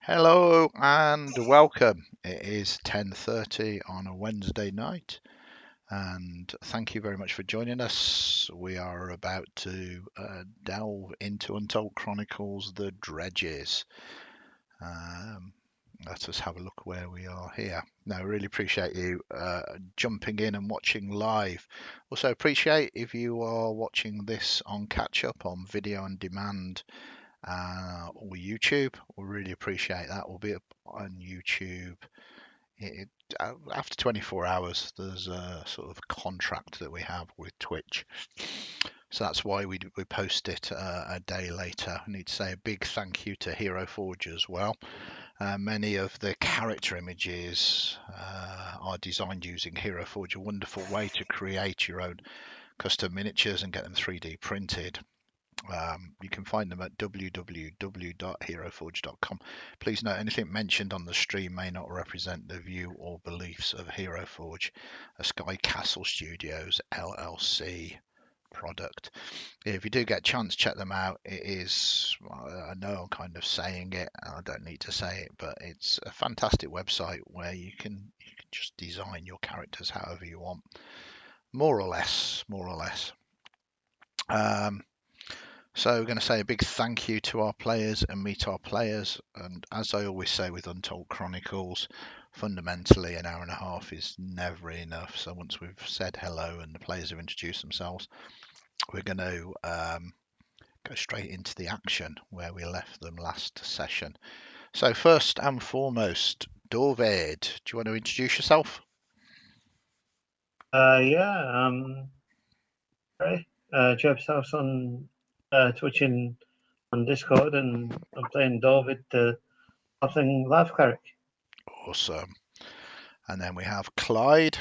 Hello and welcome. It is 10:30 on a Wednesday night, and thank you very much for joining us. We are about to delve into Untold Chronicles The Dredges. Um, Let us have a look where we are here. No, really appreciate you jumping in and watching live. Also appreciate if you are watching this on catch up on video on demand or YouTube. We'll really appreciate that. We'll be up on YouTube after 24 hours. There's a sort of contract that we have with Twitch, so that's why we post it a day later. I need to say a big thank you to Hero Forge as well. Many of the character images are designed using Hero Forge, a wonderful way to create your own custom miniatures and get them 3D printed. You can find them at www.heroforge.com. Please note anything mentioned on the stream may not represent the view or beliefs of Hero Forge, a Sky Castle Studios LLC product. If you do get a chance, check them out. It is, I know I'm kind of saying it, I don't need to say it, but it's a fantastic website where you can just design your characters however you want, more or less. Um, So we're going to say a big thank you to our players and meet our players. And as I always say with Untold Chronicles, fundamentally an hour and a half is never enough. So once we've said hello and the players have introduced themselves, we're going to go straight into the action where we left them last session. So first and foremost, Dorved, do you want to introduce yourself? Yeah, Gary, Jeb's House on Twitch and on Discord, and I'm playing David, the Halfling Life Cleric. Awesome. And then we have Clyde.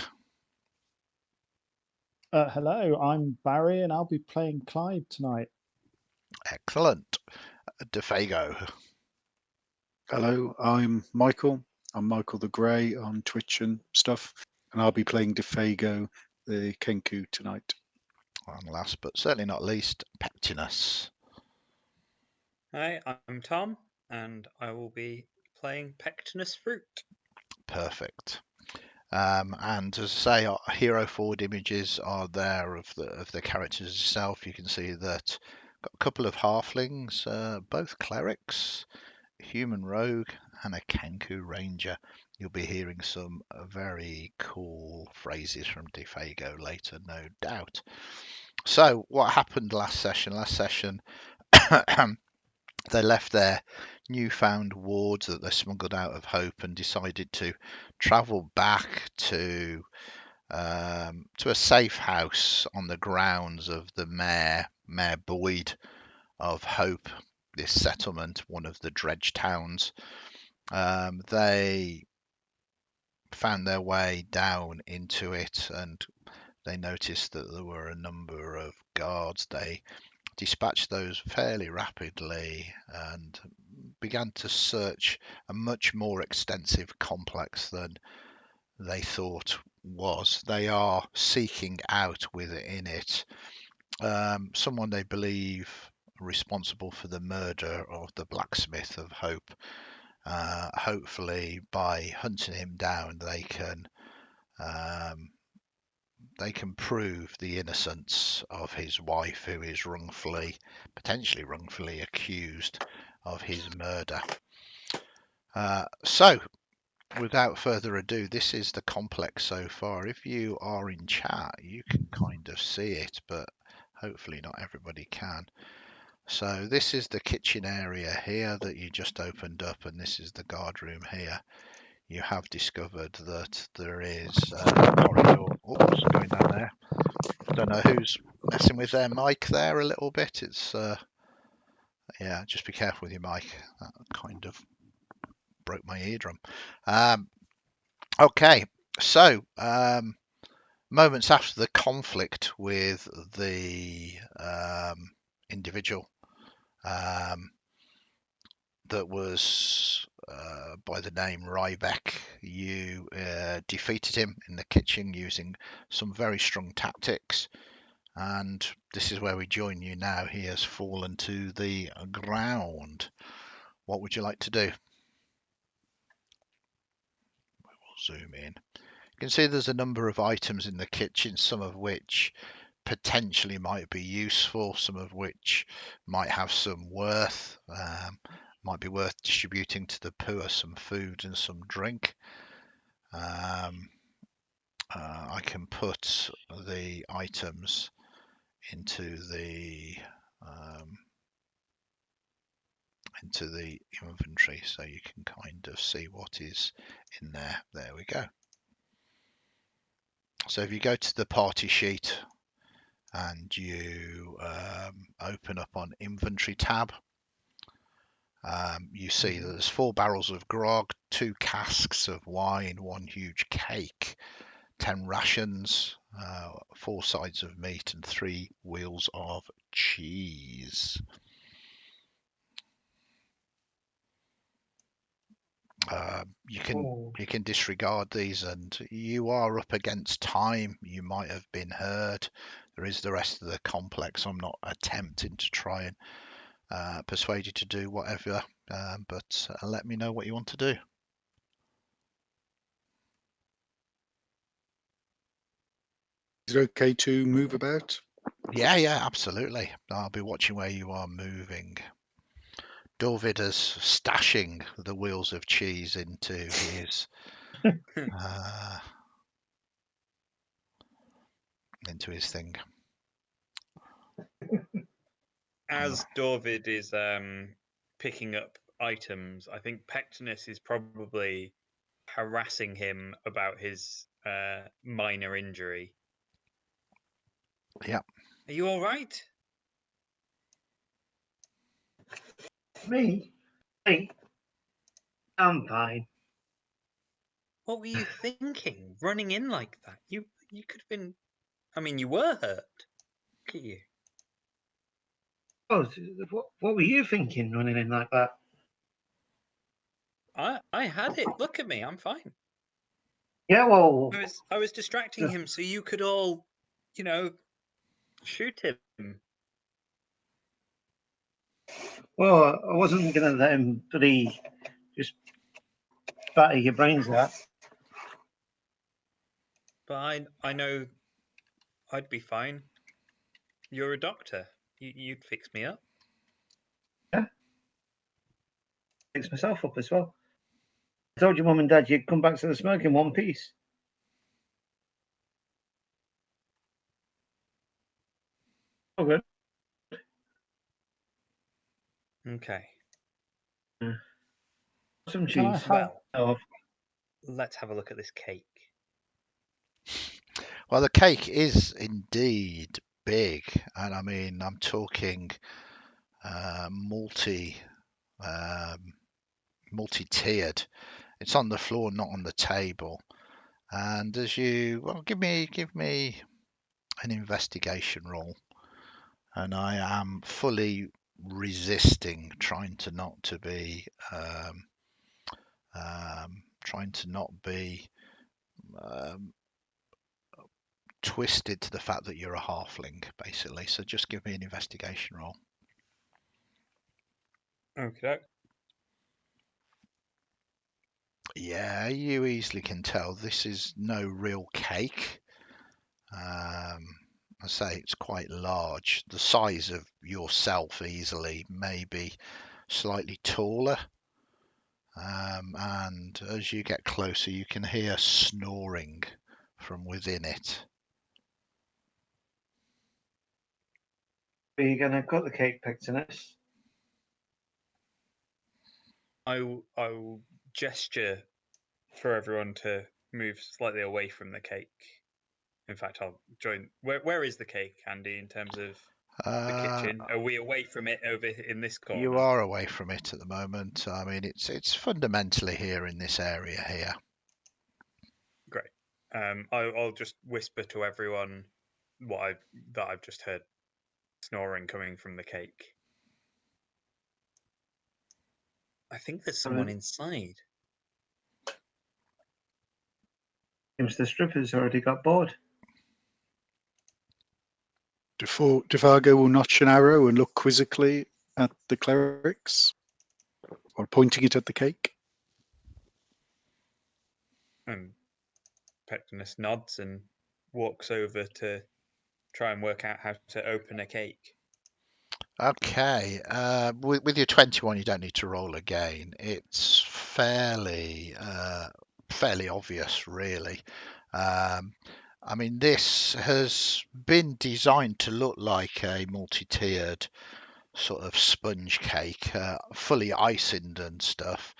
Hello, I'm Barry, and I'll be playing Clyde tonight. Excellent. DeFago. Hello, I'm Michael. I'm Michael the Grey on Twitch and stuff, and I'll be playing DeFago, the Kenku, tonight. And last but certainly not least, Pectinus. Hi, I'm Tom, and I will be playing Pectinus Fruit. Perfect. And as I say, our hero forward images are there of the characters itself. You can see that got a couple of halflings, both clerics, human rogue, and a Kenku ranger. You'll be hearing some very cool phrases from DeFago later, no doubt. So, what happened last session? Last session, they left their newfound wards that they smuggled out of Hope and decided to travel back to a safe house on the grounds of the Mayor Boyd of Hope, this settlement, one of the dredge towns. They found their way down into it and they noticed that there were a number of guards. They dispatched those fairly rapidly and began to search a much more extensive complex than they thought was. They are seeking out within it someone they believe responsible for the murder of the blacksmith of Hope. Hopefully, by hunting him down, they can prove the innocence of his wife, who is potentially wrongfully accused of his murder. So, without further ado, this is the complex so far. If you are in chat, you can kind of see it, but hopefully not everybody can. So this is the kitchen area here that you just opened up, and this is the guard room here. You have discovered that there is a corridor. Oops, going down there. I don't know who's messing with their mic there a little bit. It's yeah, just be careful with your mic. That kind of broke my eardrum. Okay, so moments after the conflict with the individual that was by the name Rybeck, you defeated him in the kitchen using some very strong tactics. And this is where we join you now. He has fallen to the ground. What would you like to do? zoom in. You can see there's a number of items in the kitchen, some of which potentially might be useful, some of which might have some worth, might be worth distributing to the poor, some food and some drink. I can put the items into the inventory so you can kind of see what is in there. There we go. So if you go to the party sheet and you open up on inventory tab, you see that there's 4 barrels of grog, 2 casks of wine, 1 huge cake, 10 rations, 4 sides of meat, and 3 wheels of cheese. You can disregard these, and you are up against time. You might have been heard. There is the rest of the complex. I'm not attempting to try and persuade you to do whatever, but let me know what you want to do. Is it okay to move about? Yeah, absolutely. I'll be watching where you are moving. Dorvid is stashing the wheels of cheese into his thing. As Dorvid is picking up items, I think Pectinus is probably harassing him about his minor injury. Yeah. Are you all right? Me? I'm fine. What were you thinking? Running in like that? You could have been. I mean, you were hurt. Look at you. Oh, what were you thinking running in like that? I had it. Look at me. I'm fine. Yeah, well, I was distracting him so you could all, shoot him. well, I wasn't going to let him bloody just batter your brains out. But I know I'd be fine. You're a doctor. You'd fix me up. Yeah. Fix myself up as well. I told your mum and dad you'd come back to the smoke in one piece. Oh, good. Okay. Some Can I cheese. have Oh, Let's have a look at this cake. Well, the cake is indeed big, and I mean, I'm talking multi-tiered. It's on the floor, not on the table. And as you give me an investigation roll, and I am fully resisting trying to not be twisted to the fact that you're a halfling, basically. So just give me an investigation roll. Okay. Yeah, you easily can tell this is no real cake. I say it's quite large, the size of yourself easily, maybe slightly taller. And as you get closer, you can hear snoring from within it. are you going to cut the cake, Pectinus? I will gesture for everyone to move slightly away from the cake. In fact, I'll join. Where is the cake, Andy, in terms of the kitchen? Are we away from it over in this corner? You are away from it at the moment. I mean, it's fundamentally here in this area here. Great. I'll just whisper to everyone that I've just heard snoring coming from the cake. I think there's someone inside. Seems the strippers already got bored. Defargo will notch an arrow and look quizzically at the clerics, or pointing it at the cake. And Pectinus nods and walks over to try and work out how to open a cake. Okay, with your 21, you don't need to roll again. It's fairly obvious, really. I mean, this has been designed to look like a multi-tiered sort of sponge cake, fully iced and stuff.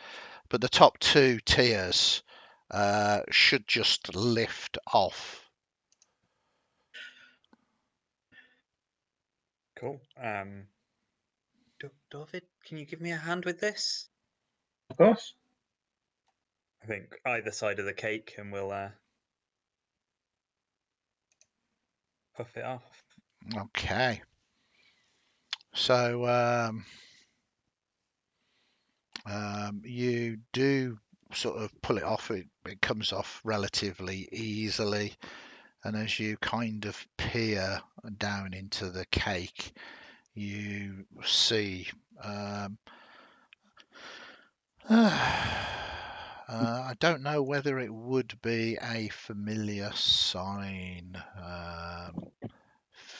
But the top two tiers should just lift off. Cool. David, can you give me a hand with this? Of course. I think either side of the cake, and we'll puff it off. Okay. So you do sort of pull it off. It comes off relatively easily. And as you kind of peer down into the cake, you see I don't know whether it would be a familiar sign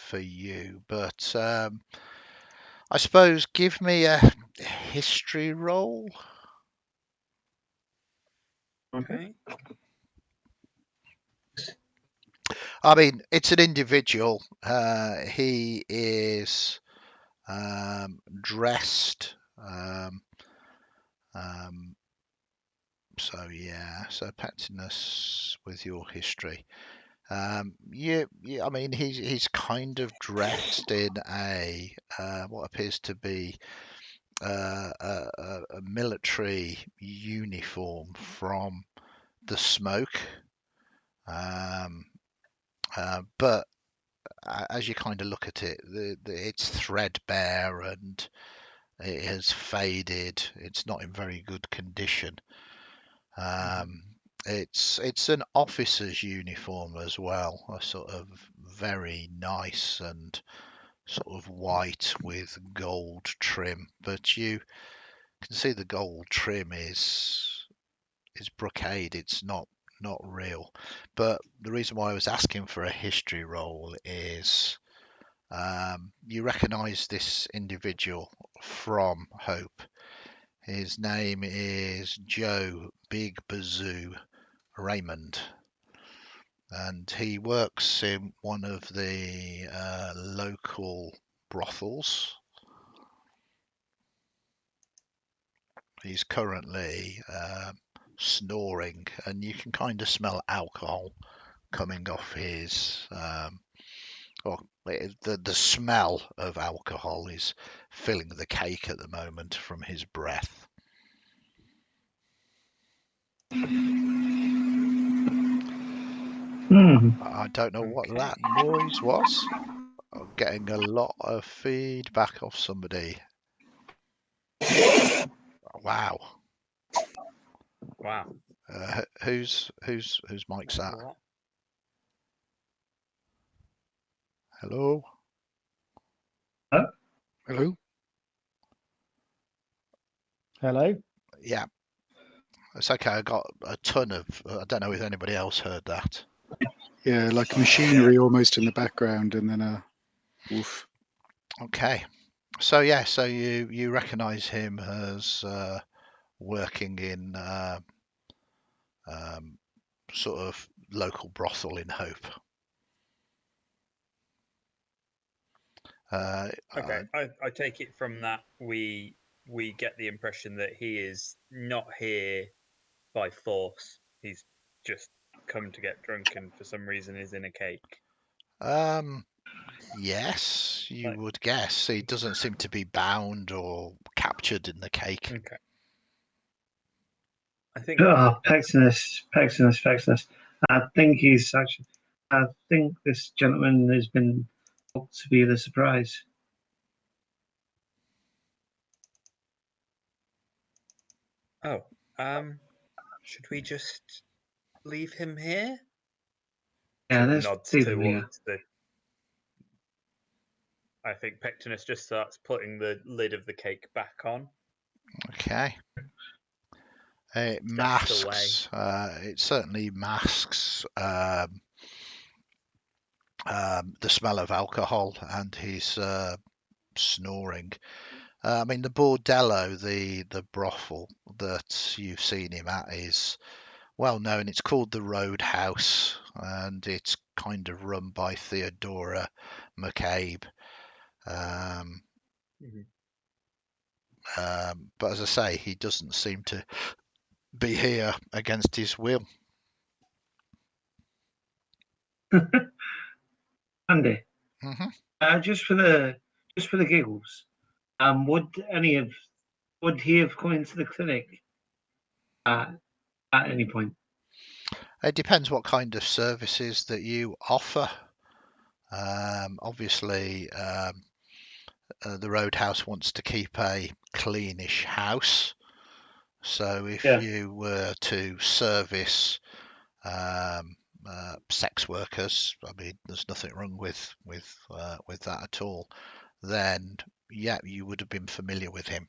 for you, but I suppose give me a history roll. Okay. I mean, it's an individual. He is dressed. So yeah, so Pectinus with your history. Yeah, I mean, he's kind of dressed in a what appears to be a military uniform from the smoke. But as you kind of look at it, it's threadbare and it has faded. It's not in very good condition. It's an officer's uniform as well, a sort of very nice and sort of white with gold trim, but you can see the gold trim is brocade. It's not real. But the reason why I was asking for a history roll is you recognize this individual from Hope. His name is Joe Big Bazoo Raymond, and he works in one of the local brothels. He's currently snoring, and you can kind of smell alcohol coming off his the smell of alcohol is filling the cake at the moment from his breath. I don't know what that noise was. I'm getting a lot of feedback off somebody. Wow. Wow. Whose mic's that? What? Hello? Hello? Hello. Yeah. It's okay. I got a ton of. I don't know if anybody else heard that. Yeah, like machinery almost in the background, and then a woof. Okay. So yeah. So you recognise him as working in sort of local brothel in Hope. Okay, I take it from that we get the impression that he is not here by force. He's just come to get drunk and for some reason is in a cake. Yes, you Like- would guess. He doesn't seem to be bound or captured in the cake. Okay. I think Pectinus. I think this gentleman has been booked to be the surprise. Oh, should we just leave him here? Yeah, Sort of let's nods leave him here. towards the. I think Pectinus just starts putting the lid of the cake back on. Okay. It steps away. masks. It certainly masks the smell of alcohol and his snoring. I mean, the bordello, the brothel that you've seen him at, is well known. It's called the Roadhouse, and it's kind of run by Theodora McCabe. Um, Mhm. but as I say, he doesn't seem to be here against his will. Andy, Hmm. just for the giggles, would he have come into the clinic at any point? It depends what kind of services that you offer. Obviously, the Roadhouse wants to keep a cleanish house. So if Yeah. you were to service sex workers, I mean, there's nothing wrong with that at all. Then, yeah, you would have been familiar with him.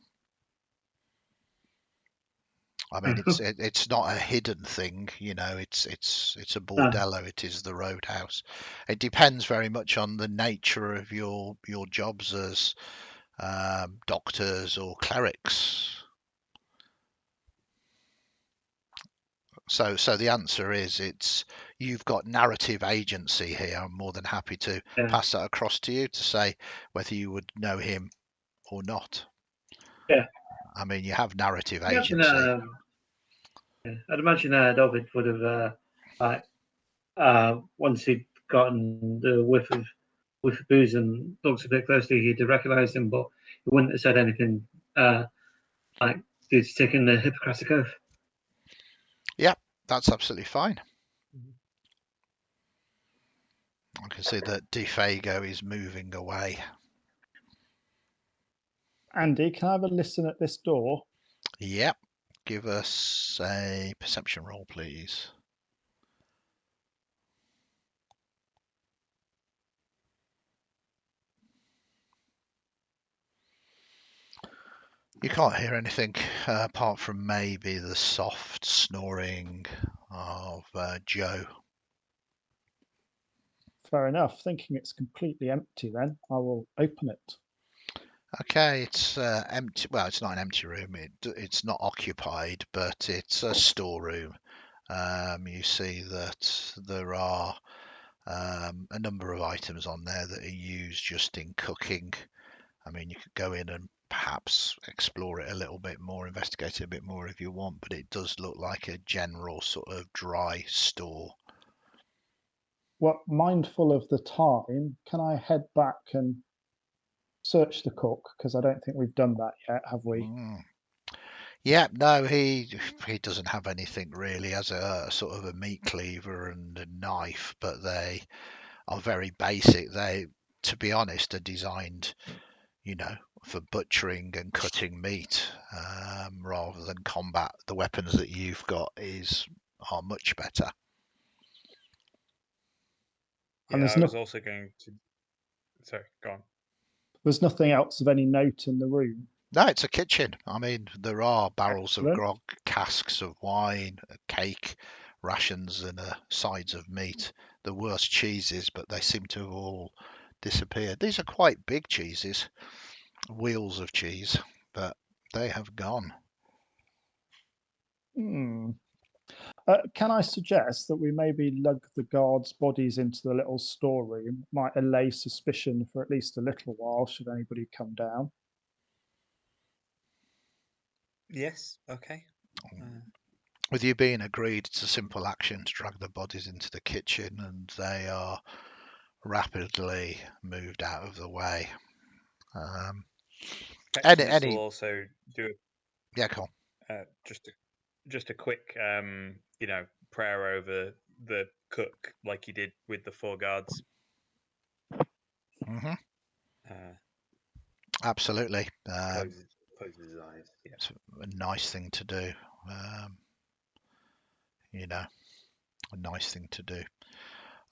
I mean, it's not a hidden thing, you know. It's a bordello. It is the Roadhouse. It depends very much on the nature of your jobs as doctors or clerics. So the answer is you've got narrative agency here. I'm more than happy to Yeah. pass that across to you to say whether you would know him or not. Yeah. I mean, you have narrative Imagine, agency. I'd imagine David would have, once he'd gotten the whiff of booze and looked a bit closely, he'd have recognised him, but he wouldn't have said anything like he's taking the Hippocratic Oath. Yeah, that's absolutely fine. I can see that DeFago is moving away. Andy, can I have a listen at this door? Yep. Give us a perception roll, please. You can't hear anything apart from maybe the soft snoring of Joe. Fair enough. Thinking it's completely empty, then I will open it. Okay, it's empty. Well, it's not an empty room. It's not occupied, but it's a storeroom. You see that there are a number of items on there that are used just in cooking. I mean, you could go in and perhaps explore it a little bit more, investigate it a bit more if you want, but it does look like a general sort of dry store. Well, mindful of the time, can I head back and search the cook? Because I don't think we've done that yet, have we? Yeah, no, he doesn't have anything really as a sort of a meat cleaver and a knife, but they are very basic. They, to be honest, are designed, you know, for butchering and cutting meat rather than combat. The weapons that you've got are much better. And Yeah, there's I was also going to. Sorry, go on. There's nothing else of any note in the room. No, it's a kitchen. I mean, there are barrels of Excellent. grog, casks of wine, a cake, rations, and sides of meat. There were cheeses, but they seem to have all disappeared. These are quite big cheeses, wheels of cheese, but they have gone. Can I suggest that we maybe lug the guards' bodies into the little storeroom? Might allay suspicion for at least a little while, should anybody come down. Yes. Okay. With you being agreed, it's a simple action to drag the bodies into the kitchen, and they are rapidly moved out of the way. Peximus will also do yeah, cool. Just a quick prayer over the cook, like he did with the 4 guards. Mm-hmm. Absolutely. Closes his eyes. Yeah. It's a nice thing to do. You know, a nice thing to do.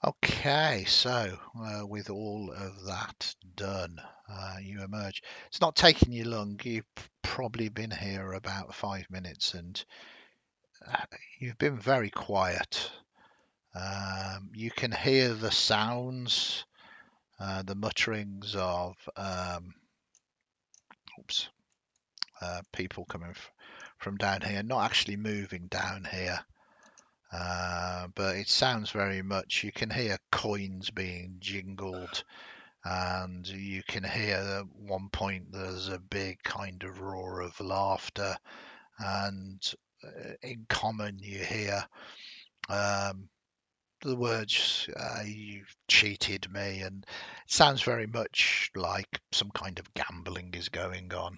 Okay, so with all of that done, you emerge. It's not taking you long. You've probably been here about 5 minutes, and you've been very quiet. You can hear the sounds, the mutterings of people coming from down here, not actually moving down here. But it sounds very much, you can hear coins being jingled, and you can hear at one point there's a big kind of roar of laughter, and in common you hear the words, you've cheated me, and it sounds very much like some kind of gambling is going on.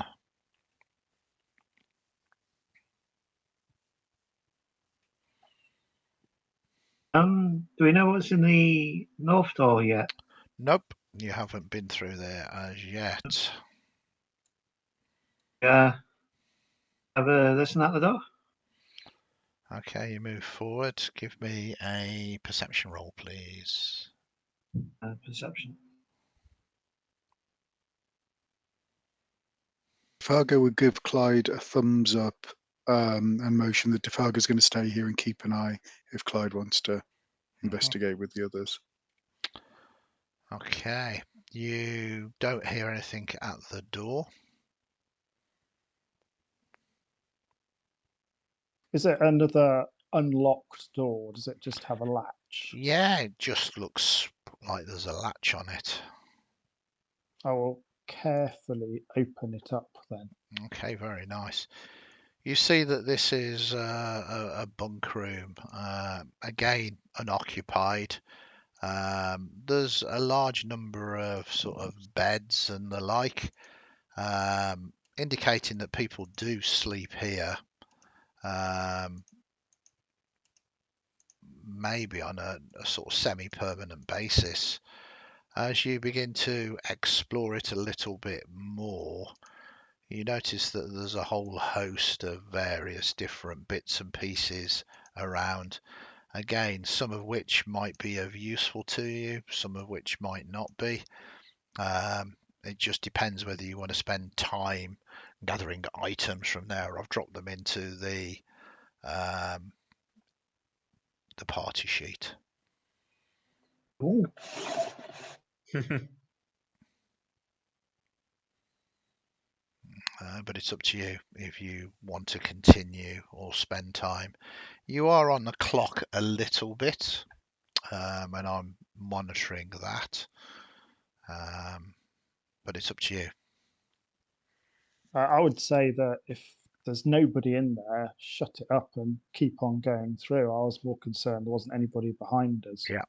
Do we know what's in the north door yet? Nope, you haven't been through there as yet. Yeah. Have a listen at the door. Okay, you move forward. Give me a perception roll, please. Perception. Defargo would give Clyde a thumbs up and motion that Defargo's going to stay here and keep an eye if Clyde wants to investigate with the others. Okay, you don't hear anything at the door. Is it another unlocked door? Does it just have a latch? Yeah, it just looks like there's a latch on it. I will carefully open it up then. Okay, very nice. You see that this is a bunk room, again unoccupied. There's a large number of sort of beds and the like, indicating that people do sleep here, maybe on a sort of semi-permanent basis. As you begin to explore it a little bit more, you notice that there's a whole host of various different bits and pieces around. Again, some of which might be of useful to you, some of which might not be. It just depends whether you want to spend time gathering items from there. I've dropped them into the party sheet. Ooh. But it's up to you if you want to continue or spend time. You are on the clock a little bit, and I'm monitoring that. But it's up to you. I would say that if there's nobody in there, shut it up and keep on going through. I was more concerned there wasn't anybody behind us. Yeah.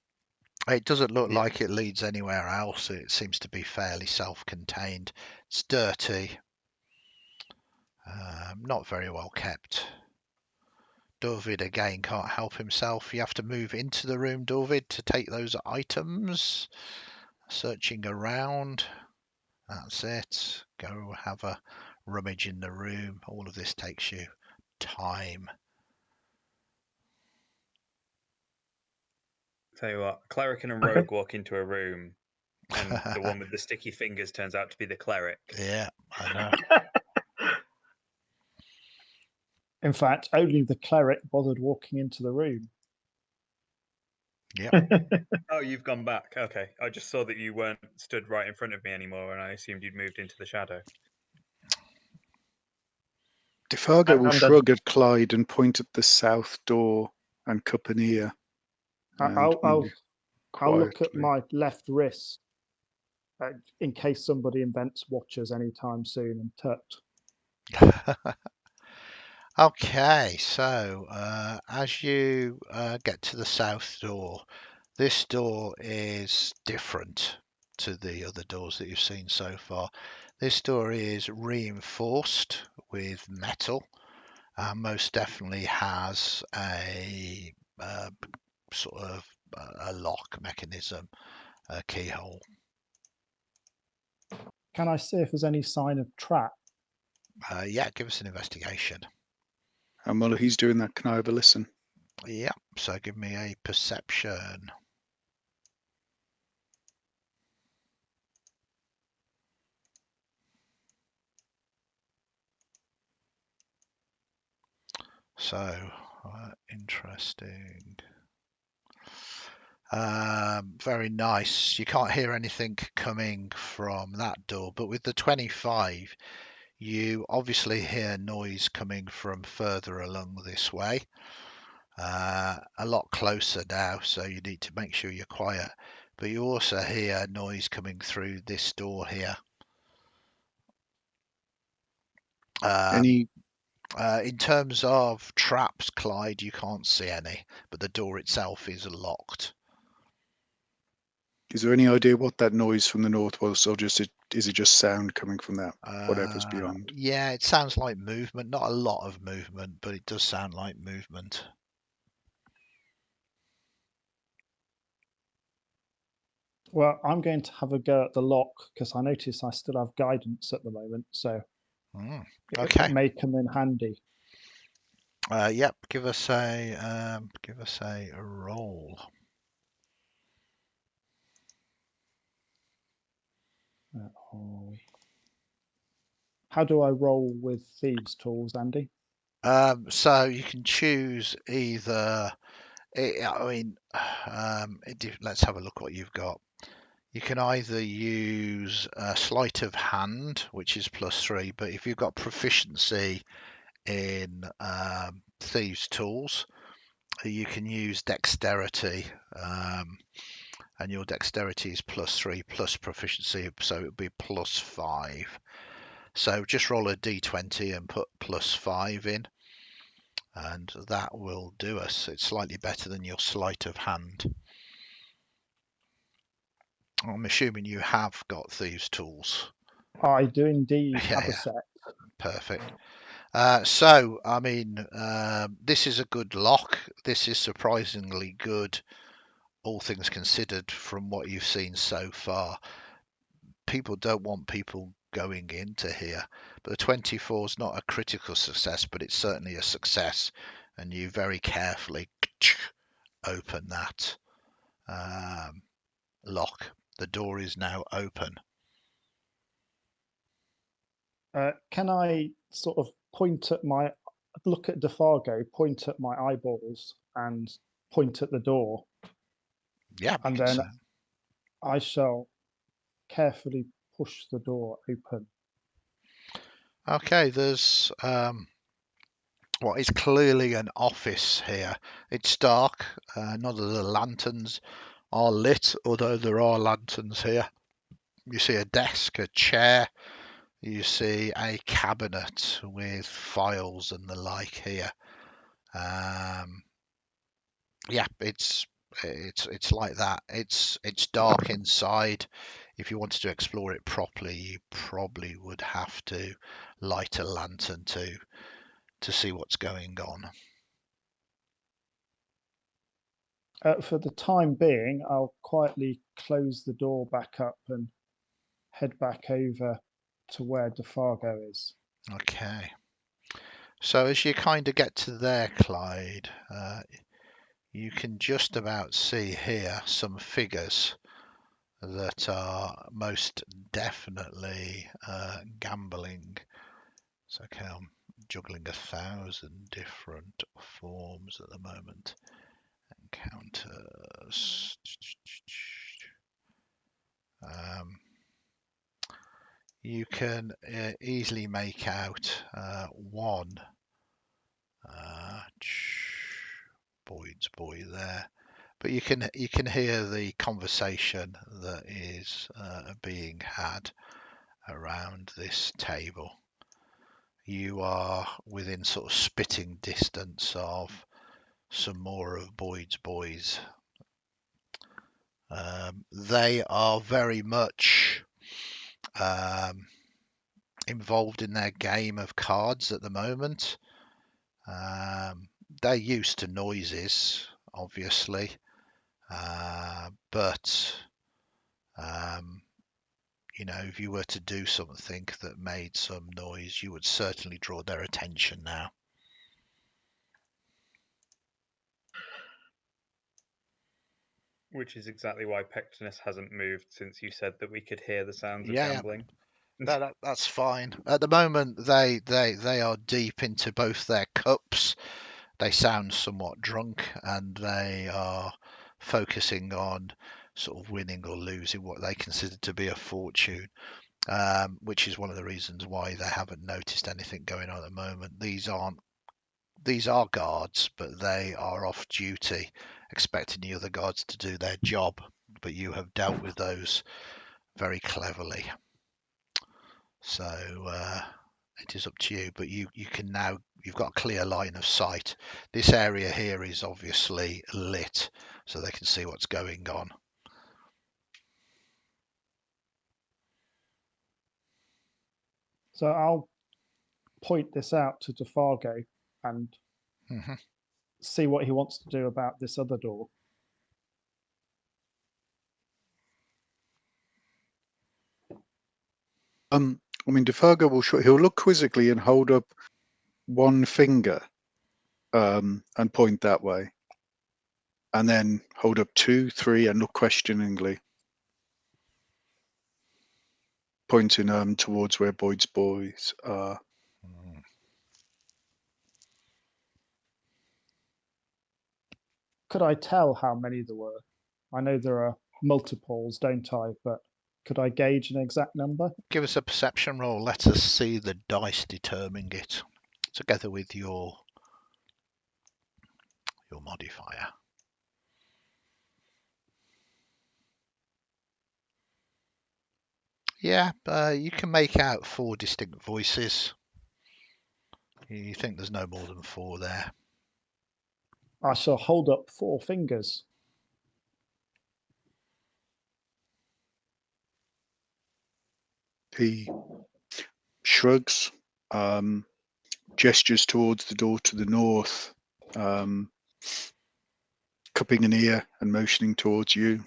It doesn't look Yeah. like it leads anywhere else. It seems to be fairly self-contained. It's dirty, not very well kept. David again can't help himself. You have to move into the room, David, to take those items. Searching around. That's it. Go have a rummage in the room. All of this takes you time. Tell you what, cleric and a rogue walk into a room, and the one with the sticky fingers turns out to be the cleric. Yeah, I know. In fact, only the cleric bothered walking into the room. Oh, you've gone back. Okay. I just saw that you weren't stood right in front of me anymore, and I assumed you'd moved into the shadow. Defargo will I'm shrug at Clyde and point at the south door and cup an ear. And I'll look at quietly. my left wrist in case somebody invents watchers anytime soon and tut. Okay, so as you get to the south door, this door is different to the other doors that you've seen so far. This door is reinforced with metal and most definitely has a sort of a lock mechanism, a keyhole. Can I see if there's any sign of trap? Yeah, give us an investigation. And while he's doing that, can I have a listen? Yeah, so give me a perception. So Interesting. Very nice. You can't hear anything coming from that door, but with the 25, you obviously hear noise coming from further along this way. A lot closer now, so you need to make sure you're quiet. But you also hear noise coming through this door here. Any? In terms of traps, Clyde, you can't see any, but the door itself is locked. Is there any idea what that noise from the north was, or is it just sound coming from that? Whatever's beyond. Yeah, it sounds like movement. Not a lot of movement, but it does sound like movement. Well, I'm going to have a go at the lock because I notice I still have guidance at the moment, so Okay. it may come in handy. Yep. Give us a roll. How do I roll with thieves' tools, Andy? So you can choose either. Let's have a look what you've got. You can either use sleight of hand, which is +3, but if you've got proficiency in thieves' tools, you can use dexterity, and your dexterity is +3 plus proficiency, so it would be +5. So just roll a d20 and put +5 in, and that will do us. It's slightly better than your sleight of hand. I'm assuming you have got thieves' tools. I do indeed have Yeah. a set. Perfect. This is a good lock. This is surprisingly good, all things considered, from what you've seen so far. People don't want people going into here, but the 24 is not a critical success, but it's certainly a success, and you very carefully open that lock. The door is now open. Can I sort of look at Defargo, point at my eyeballs, and point at the door? Yeah, And then I shall carefully push the door open. Okay, there's what is clearly an office here. It's dark. None of the lanterns are lit, although there are lanterns here. You see a desk, a chair. You see a cabinet with files and the like here. Yeah, it's like that. It's dark inside. If you wanted to explore it properly, you probably would have to light a lantern to see what's going on. For the time being, I'll quietly close the door back up and head back over to where Defargo is. Okay. So as you kind of get to there, Clyde, you can just about see here some figures that are most definitely gambling. It's okay, I'm juggling 1,000 different forms at the moment. Encounters. You can easily make out one Boyd's boy there, but you can hear the conversation that is being had around this table. You are within sort of spitting distance of some more of Boyd's boys. They are very much involved in their game of cards at the moment. They're used to noises, obviously, but if you were to do something that made some noise, you would certainly draw their attention now. Which is exactly why Pectinus hasn't moved since you said that we could hear the sounds of Yeah. gambling. That's fine. At the moment, they are deep into both their cups. they sound somewhat drunk, and they are focusing on sort of winning or losing what they consider to be a fortune, which is one of the reasons why they haven't noticed anything going on at the moment. These are guards, but they are off duty, expecting the other guards to do their job. But you have dealt with those very cleverly. So it is up to you. But you can now, you've got a clear line of sight. This area here is obviously lit, so they can see what's going on. So I'll point this out to Defargo and see what he wants to do about this other door. I mean, Defargo he'll look quizzically and hold up one finger and point that way, and then hold up 2, 3, and look questioningly, pointing towards where Boyd's boys are. Could I tell how many there were? I know there are multiples, don't I? But could I gauge an exact number? Give us a perception roll. Let us see the dice determining it, together with your modifier. Yeah, you can make out 4 distinct voices. You think there's no more than 4 there. I shall hold up 4 fingers. He shrugs, gestures towards the door to the north, cupping an ear and motioning towards you.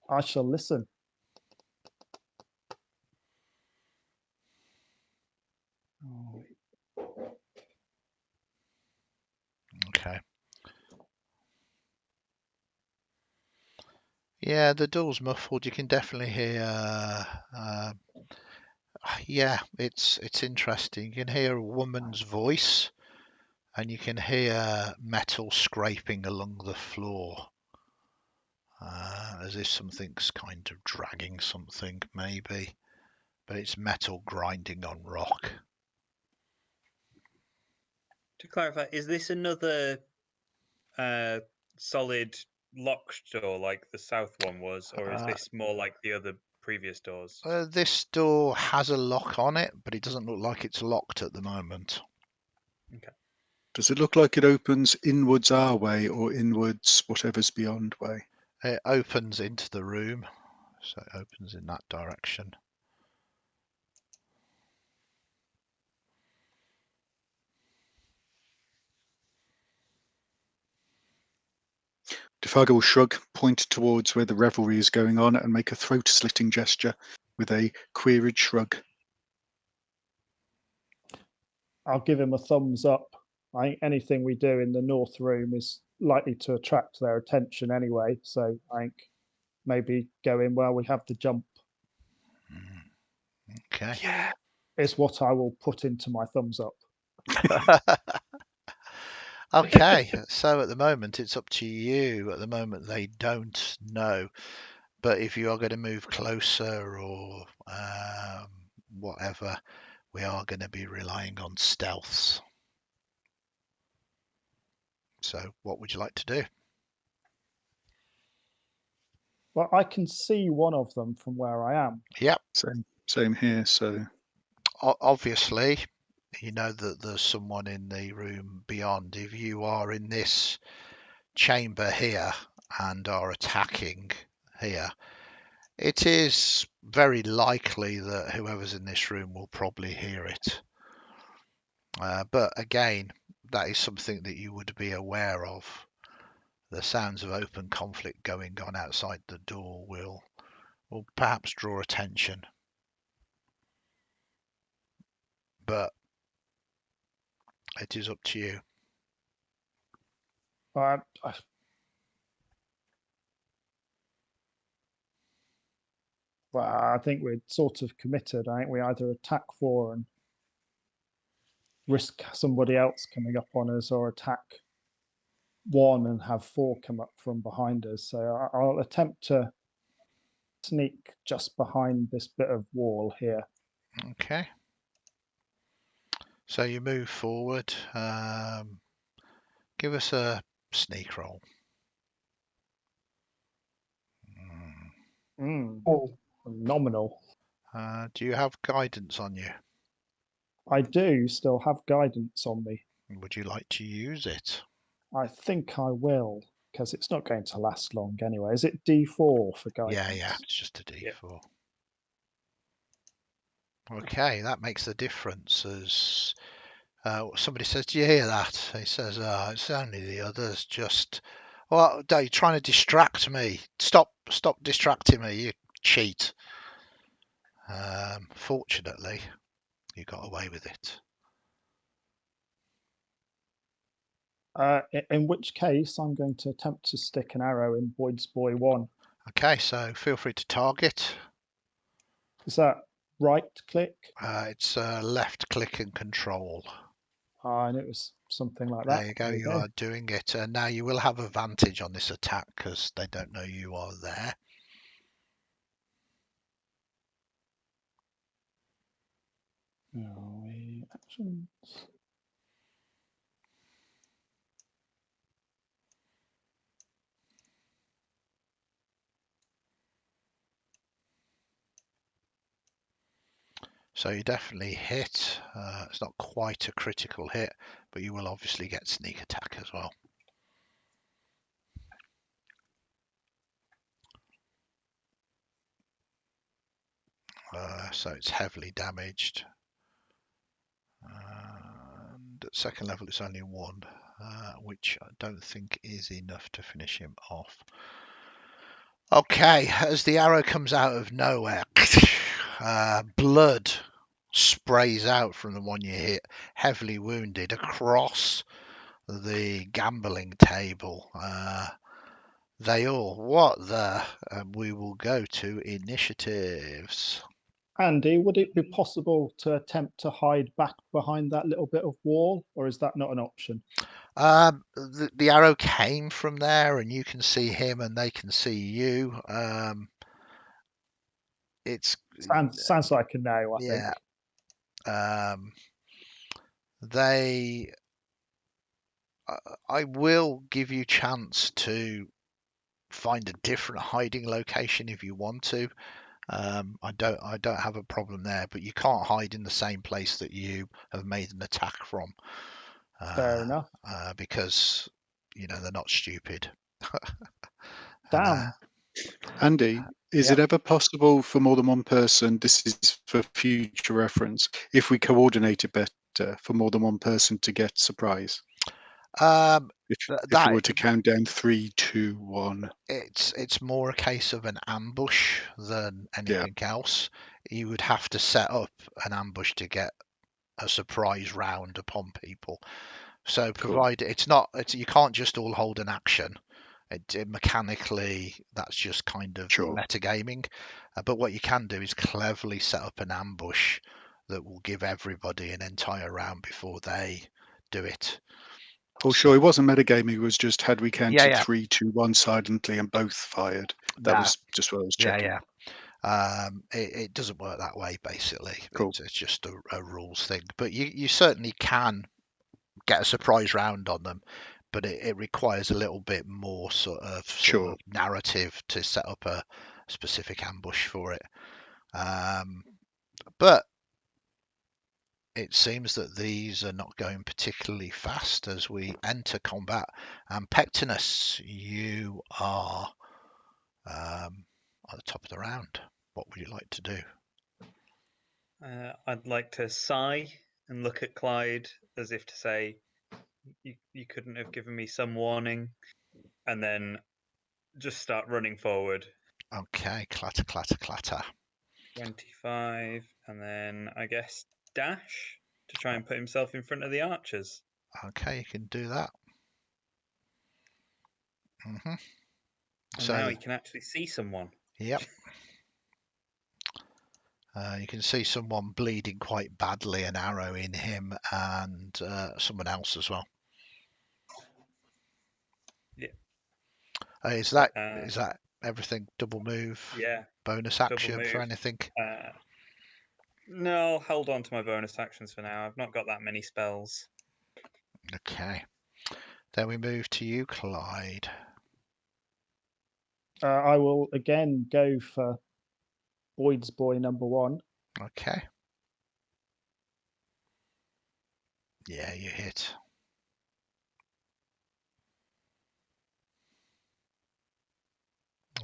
I shall listen. Okay. Yeah, the door's muffled. You can definitely hear. Yeah, it's interesting. You can hear a woman's voice, and you can hear metal scraping along the floor, as if something's kind of dragging something, maybe. But it's metal grinding on rock. To clarify, is this another solid locked door like the south one was, or is this more like the other previous doors? This door has a lock on it, but it doesn't look like it's locked at the moment. Okay. Does it look like it opens inwards our way or inwards whatever's beyond way? It opens into the room, so it opens in that direction. Defargo will shrug, point towards where the revelry is going on, and make a throat-slitting gesture with a queried shrug. I'll give him a thumbs up. I think anything we do in the north room is likely to attract their attention anyway. So I think maybe go in where we have the jump. Okay. Yeah. Is what I will put into my thumbs up. Okay, so at the moment it's up to you. At the moment they don't know, but if you are going to move closer or whatever, we are going to be relying on stealths. So what would you like to do? Well, I can see one of them from where I am. Yep. Same here. So Obviously, you know that there's someone in the room beyond. If you are in this chamber here and are attacking here, it is very likely that whoever's in this room will probably hear it. But again, that is something that you would be aware of. The sounds of open conflict going on outside the door will perhaps draw attention. But it is up to you. Well, I think we're sort of committed. I think we either attack 4 and risk somebody else coming up on us or attack one and have 4 come up from behind us. So I'll attempt to sneak just behind this bit of wall here. Okay. So you move forward. Give us a sneak roll. Phenomenal. Do you have guidance on you? I do still have guidance on me. Would you like to use it? I think I will, because it's not going to last long anyway. Is it D4 for guidance? Yeah, it's just a D4. Yeah. Okay, that makes the difference. As somebody says, "Do you hear that?" He says, "It's only the others. Just, well, you're trying to distract me. Stop distracting me, you cheat." Fortunately, you got away with it. In which case, I'm going to attempt to stick an arrow in Boyd's Boy 1. Okay, so feel free to target. Is that right click? It's left click and control. And it was something like that. There you go. You are doing it. Now you will have advantage on this attack because they don't know you are there. Actions. So you definitely hit. It's not quite a critical hit, but you will obviously get sneak attack as well. So it's heavily damaged. And at second level, it's only 1, which I don't think is enough to finish him off. Okay, as the arrow comes out of nowhere, blood sprays out from the one you hit, heavily wounded, across the gambling table. They all, what the? We will go to initiatives. Andy, would it be possible to attempt to hide back behind that little bit of wall, or is that not an option? The arrow came from there, and you can see him, and they can see you. It's sounds like a no, I think. I will give you chance to find a different hiding location if you want to. I don't have a problem there, but you can't hide in the same place that you have made an attack from. Fair enough. Because they're not stupid. Damn. Andy, is it ever possible for more than one person, this is for future reference, if we coordinated better, for more than one person to get surprise? If we were to count down 3, 2, 1. It's more a case of an ambush than anything else. You would have to set up an ambush to get a surprise round upon people. So provided you can't just all hold an action. Mechanically, that's just kind of metagaming. But what you can do is cleverly set up an ambush that will give everybody an entire round before they do it. Oh, sure. It wasn't metagaming. It was just had we counted 3, 2, 1 silently and both fired. That was just what I was checking. It doesn't work that way, basically. Cool. It's just a rules thing. But you certainly can get a surprise round on them, but it requires a little bit more sort of narrative to set up a specific ambush for it. But it seems that these are not going particularly fast as we enter combat. And Pectinus, you are at the top of the round. What would you like to do? I'd like to sigh and look at Clyde as if to say, you couldn't have given me some warning, and then just start running forward. Okay, clatter, clatter, clatter. 25, and then I guess dash to try and put himself in front of the archers. Okay, you can do that. And now he can actually see someone. Yep. You can see someone bleeding quite badly, an arrow in him, and someone else as well. Yeah. Is that everything? Double move? Yeah. Bonus Double action for move. anything? No, I'll hold on to my bonus actions for now. I've not got that many spells. Okay. Then we move to you, Clyde. I will again go for Boyd's boy number 1. Okay. Yeah, you hit.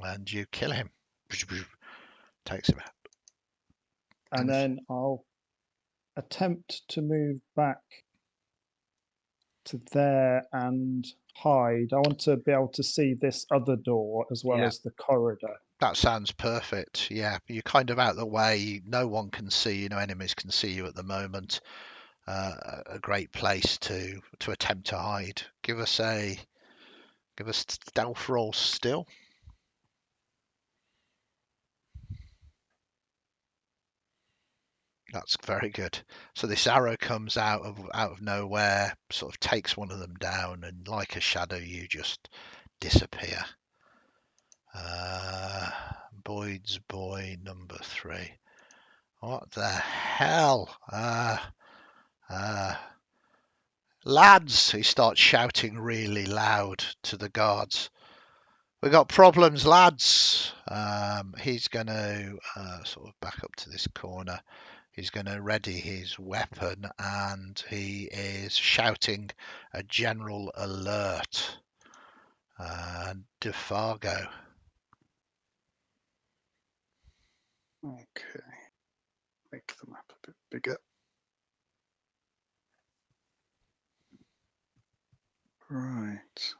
And you kill him. Takes him out. And then I'll attempt to move back to there and hide. I want to be able to see this other door as well as the corridor. That sounds perfect. Yeah, you're kind of out the way. No one can see you. No enemies can see you at the moment. A great place to attempt to hide. Give us stealth roll still. That's very good. So this arrow comes out of nowhere, sort of takes one of them down, and like a shadow, you just disappear. Boyd's boy number 3. What the hell? Lads, he starts shouting really loud to the guards. We got problems, lads. He's going to sort of back up to this corner. He's going to ready his weapon, and he is shouting a general alert. Defargo. Okay. Make the map a bit bigger. Right.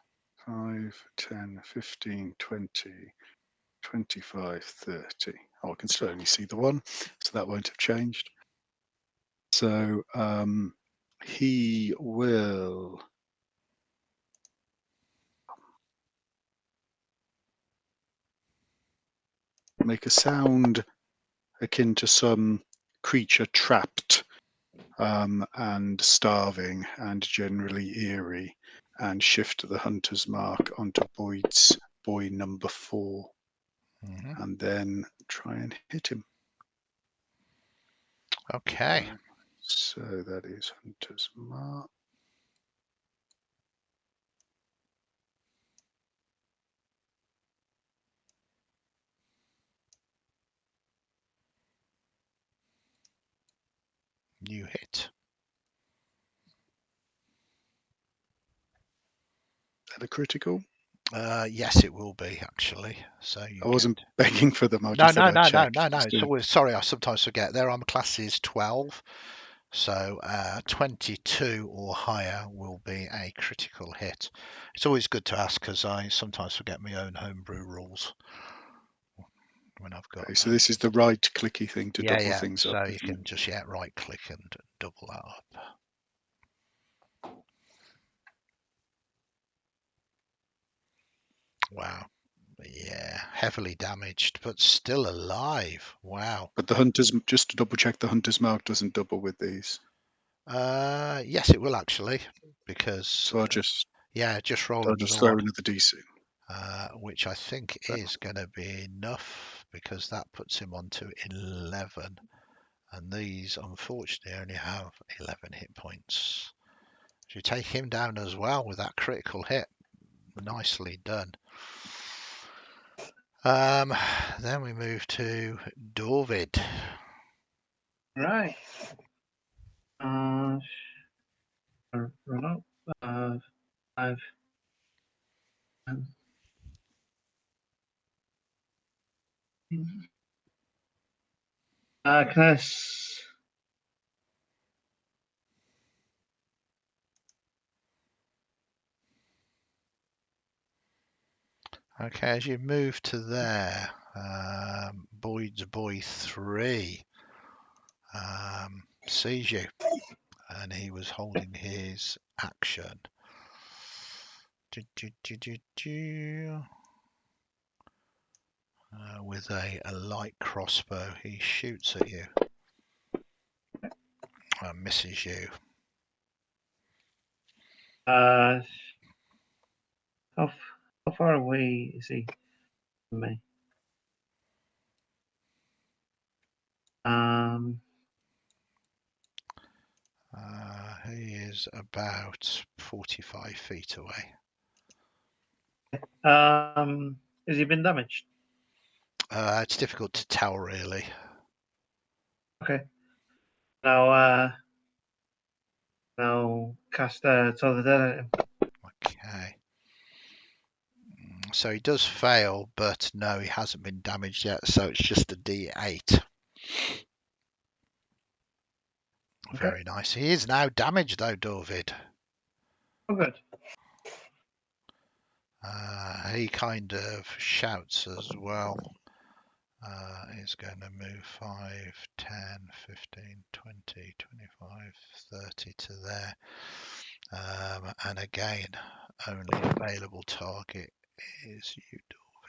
5, 10, 15, 20, 25, 30. Oh, I can still only see the one, so that won't have changed. So he will make a sound akin to some creature trapped and starving and generally eerie, and shift the hunter's mark onto Boyd's boy number 4, and then try and hit him. Okay. So that is hunter's mark. You hit. Is that a critical? Yes, it will be actually. So you I wasn't begging for them. I just no. checked. Sorry, I sometimes forget. Their armor class is 12, so 22 or higher will be a critical hit. It's always good to ask because I sometimes forget my own homebrew rules when I've got. Okay, so this is the right clicky thing to double things so up. you can just right click and double that up. Wow. Yeah, heavily damaged, but still alive. Wow. But the hunter's, just to double check, the hunter's mark doesn't double with these. Yes, it will actually, because So I'll just roll another throw one, another DC. which I think is going to be enough because that puts him on to 11, and these unfortunately only have 11 hit points. So you take him down as well with that critical hit. Nicely done. Then we move to David. Right. Run up. 5. Can I Okay, as you move to there, Boyd's boy 3 sees you, and he was holding his action. with a light crossbow. He shoots at you and misses you. How far away is he from me? He is about 45 feet away. Has he been damaged? It's difficult to tell, really. Okay. Now cast Untold Chronicles at him. Okay. So he does fail, but no, he hasn't been damaged yet, so it's just a D8. Okay. Very nice. He is now damaged, though, David. Oh, good. He kind of shouts as well. He's going to move 5, 10, 15, 20, 25, 30 to there. And again, only available target is you,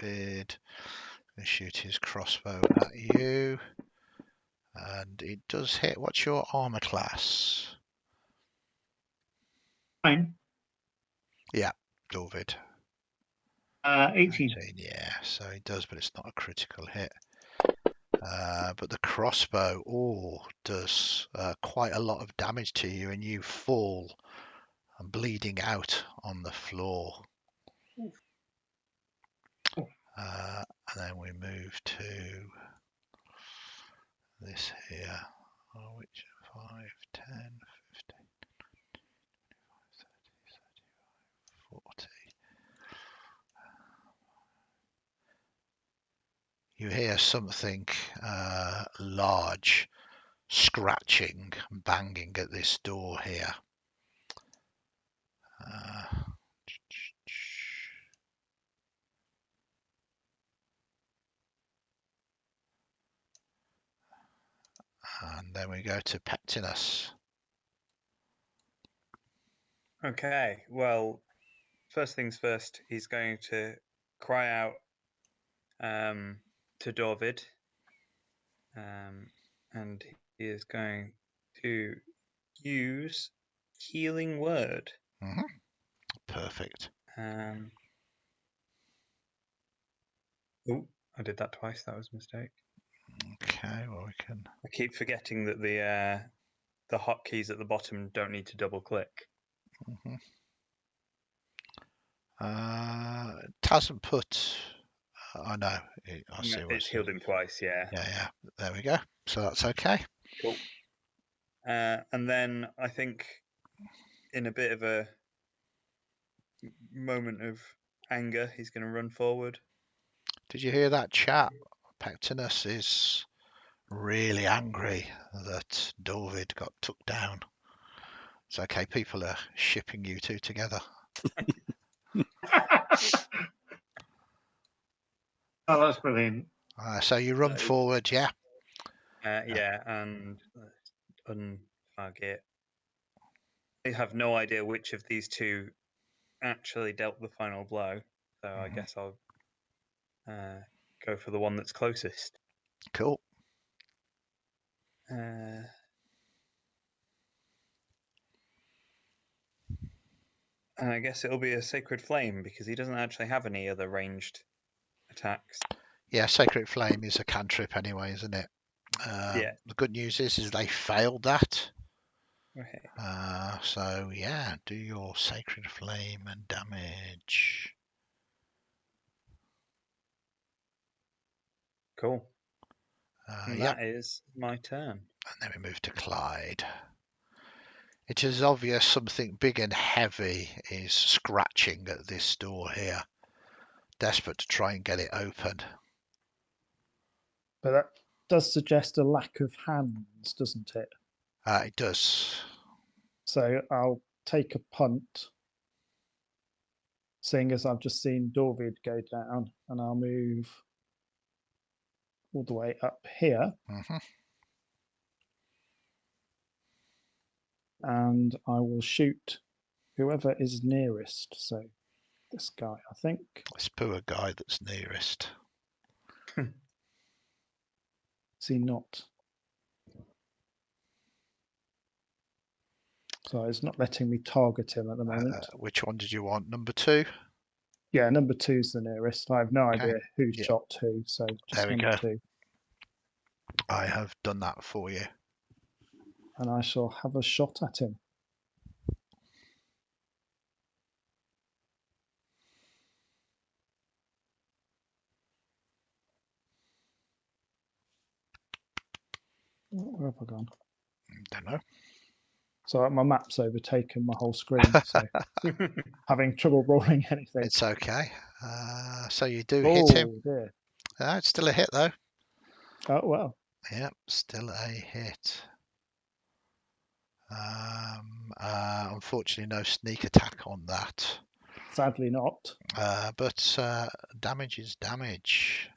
David. Going to shoot his crossbow at you. And it does hit. What's your armor class? Fine. Yeah, David. 18. 19, yeah, so he does, but it's not a critical hit. But the crossbow does quite a lot of damage to you, and you fall and bleeding out on the floor. And then we move to this here, which 5, 10, 15, 30, 40. You hear something large scratching and banging at this door here. And then we go to Pectinus. Okay, well, first things first, he's going to cry out to David, and he is going to use Healing Word. Mm-hmm. Perfect. Oh, I did that twice. That was a mistake. Okay, well we can. I keep forgetting that the hotkeys at the bottom don't need to double click. Mm-hmm. It hasn't put. Oh no, I see what It's healed him twice. Yeah. Yeah. There we go. So that's okay. Cool. And then I think, in a bit of a moment of anger, he's going to run forward. Did you hear that chat? Pectinus is really angry that David got took down. It's okay, people are shipping you two together. Oh, that's brilliant. So you run forward, yeah? Yeah, and untarget. I have no idea which of these two actually dealt the final blow, so I guess I'll go for the one that's closest. Cool. And I guess it'll be a Sacred Flame because he doesn't actually have any other ranged attacks. Yeah, Sacred Flame is a cantrip anyway, isn't it? Yeah. The good news is they failed that. Okay. So yeah, do your Sacred Flame and damage. Cool. And Yep. that is my turn. And then we move to Clyde. It is obvious something big and heavy is scratching at this door here. Desperate to try and get it open. But that does suggest a lack of hands, doesn't it? It does. So I'll take a punt, seeing as I've just seen David go down, and I'll move all the way up here. Mm-hmm. And I will shoot whoever is nearest. So this guy, I think. This poor guy that's nearest. Is he not? So it's not letting me target him at the moment. Which one did you want? Number 2? Yeah, number 2's the nearest. I have no Okay. idea who Yeah. shot who, so just There we number go. 2. I have done that for you. And I shall have a shot at him. Where have I gone? Don't know. So my map's overtaken my whole screen, so having trouble rolling anything. It's okay. So you do Oh hit him. dear. It's still a hit though. Oh well. Yep, still a hit. Unfortunately, no sneak attack on that. Sadly not. But damage is damage.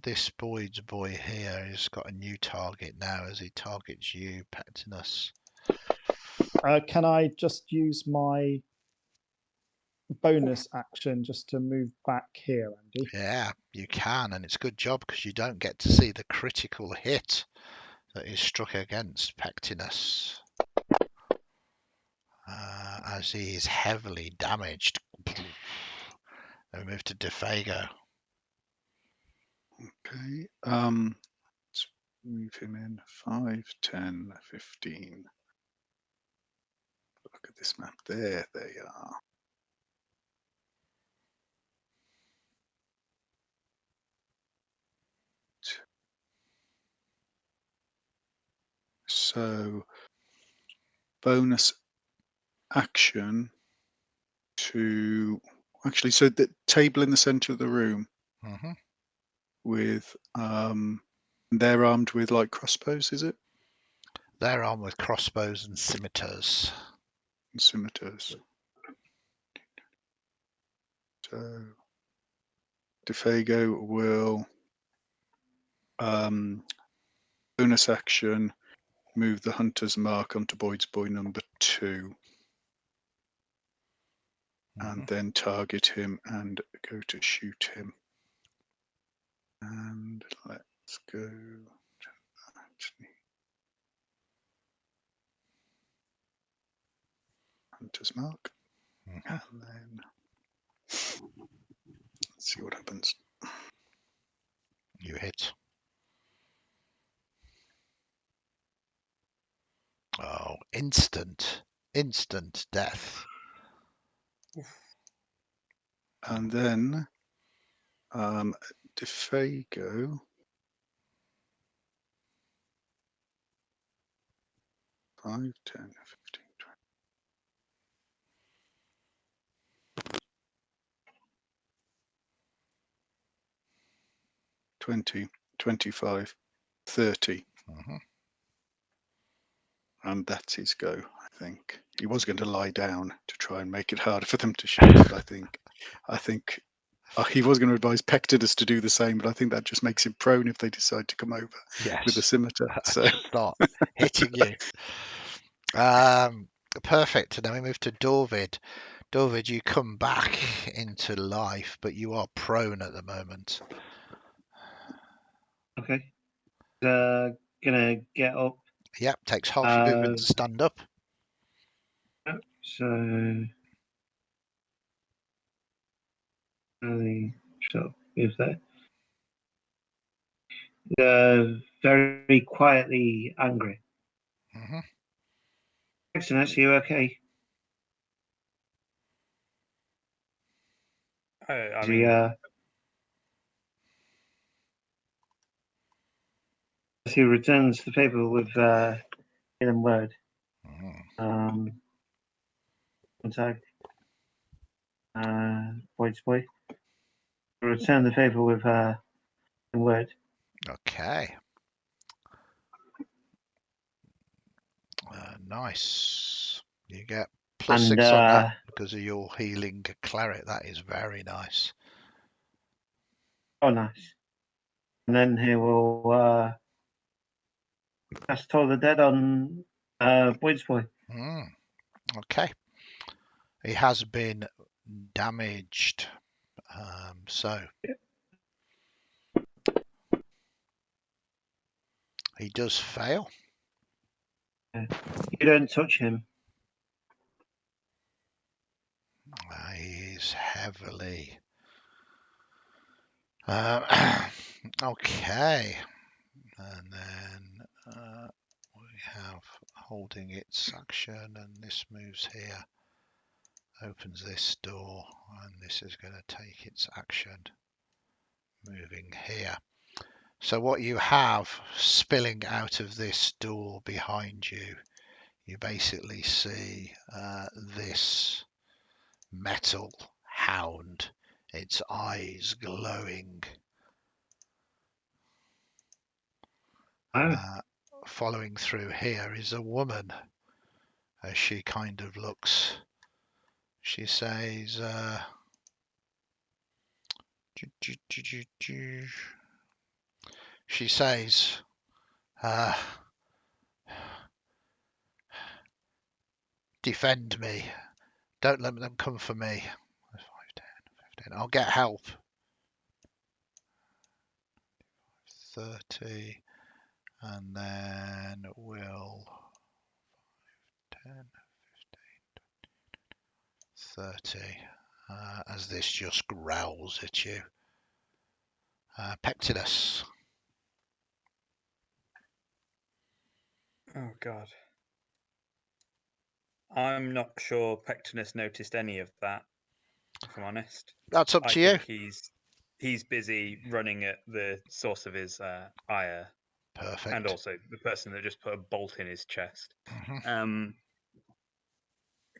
This Boyd's boy here has got a new target now as he targets you, Pectinus. Can I just use my bonus action just to move back here, Andy? Yeah, you can, and it's a good job because you don't get to see the critical hit that is struck against Pectinus. As he is heavily damaged. Then we move to Defago. Okay. Let's move him in 5, 10, 15. Look at this map. There they are. So bonus action to actually, so the table in the center of the room Mm-hmm. with they're armed with like crossbows, is it? They're armed with crossbows and scimitars. And scimitars. So Defago will bonus action move the hunter's mark onto Boyd's boy number 2 and then target him and go to shoot him. And let's go to that. Hunter's mark. And then let's see what happens. You hit. Oh, instant death. And then Defago 5, 10, 15, 20, 25, 30. Mm-hmm. And that's his go, I think. He was going to lie down to try and make it harder for them to shoot, but I think he was going to advise Pectinus to do the same, but I think that just makes him prone if they decide to come over Yes. with a scimitar. So Start hitting you. Perfect. And then we move to Dorvid. Dorvid, you come back into life, but you are prone at the moment. Okay. Gonna get up. Yep, takes half your movement to stand up. So so is that very quietly angry. Mm-hmm. Excellent. Are you okay? I mean, he returns the paper with hidden word. Mm-hmm. Contact. Boyd's boy. Return the paper with hidden word. Okay. Nice. You get +6 on that because of your healing cleric. That is very nice. Oh, nice. And then he will cast Toll the Dead on Boyd's boy. Okay. He has been damaged. So He does fail. You don't touch him. He's heavily. Okay. And then we have holding its action, and this moves here, opens this door, and this is going to take its action, moving here. So what you have spilling out of this door behind you, you basically see this metal hound, its eyes glowing. Following through here is a woman. As she kind of looks, she says, she says, defend me. Don't let them come for me. 5, 10, 15. I'll get help. 30. And then we'll 10, 15, 30. As this just growls at you. Pectinus. Oh God. I'm not sure Pectinus noticed any of that, if I'm honest. That's up I to you. think he's busy running at the source of his ire, Perfect. and also the person that just put a bolt in his chest. Mhm.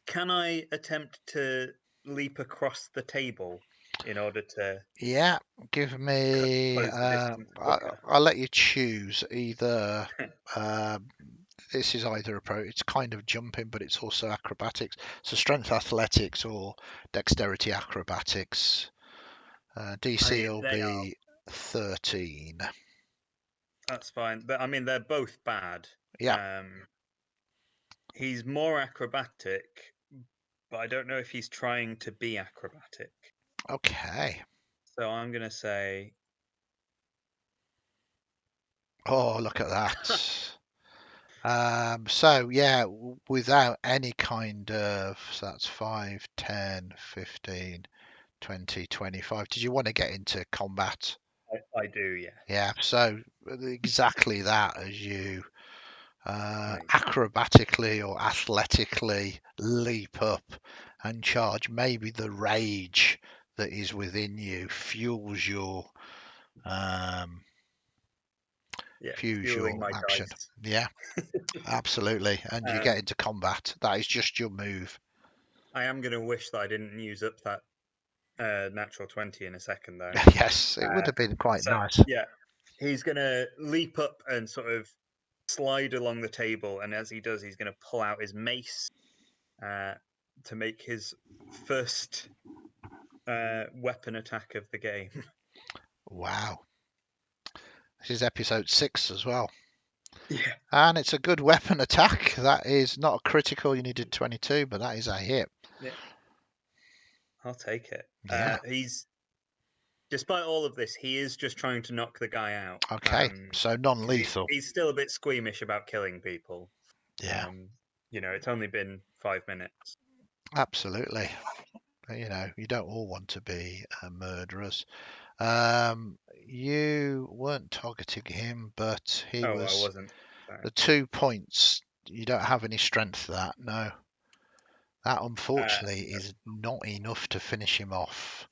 Can I attempt to leap across the table in order to Yeah, give me. close the distance quicker? I'll let you choose either. This is either approach. It's kind of jumping, but it's also acrobatics. So strength athletics or dexterity acrobatics. DC will be 13. That's fine. I mean, they're both bad. Yeah. He's more acrobatic, but I don't know if he's trying to be acrobatic. Okay. So I'm going to say... Oh, look at that. So, yeah, without any kind of... So that's 5, 10, 15, 20, 25. Did you want to get into combat? I do, yeah. Yeah, so exactly that as you Amazing. acrobatically or athletically leap up and charge. Maybe the rage that is within you fuels your fueling my action. dice. Yeah, absolutely. And you get into combat. That is just your move. I am going to wish that I didn't use up that natural 20 in a second, though. Yes, it would have been quite nice. Yeah, he's going to leap up and sort of slide along the table, and as he does, he's going to pull out his mace to make his first weapon attack of the game. Wow. This is episode 6 as well. Yeah. And it's a good weapon attack. That is not a critical. You needed 22, but that is a hit. Yeah. I'll take it. Yeah. He's, despite all of this, he is just trying to knock the guy out. Okay, so non-lethal. He's still a bit squeamish about killing people. Yeah. It's only been 5 minutes. Absolutely. You don't all want to be murderers. You weren't targeting him, but he was. I wasn't. Sorry. The 2 points. You don't have any strength for that. No. That unfortunately is not enough to finish him off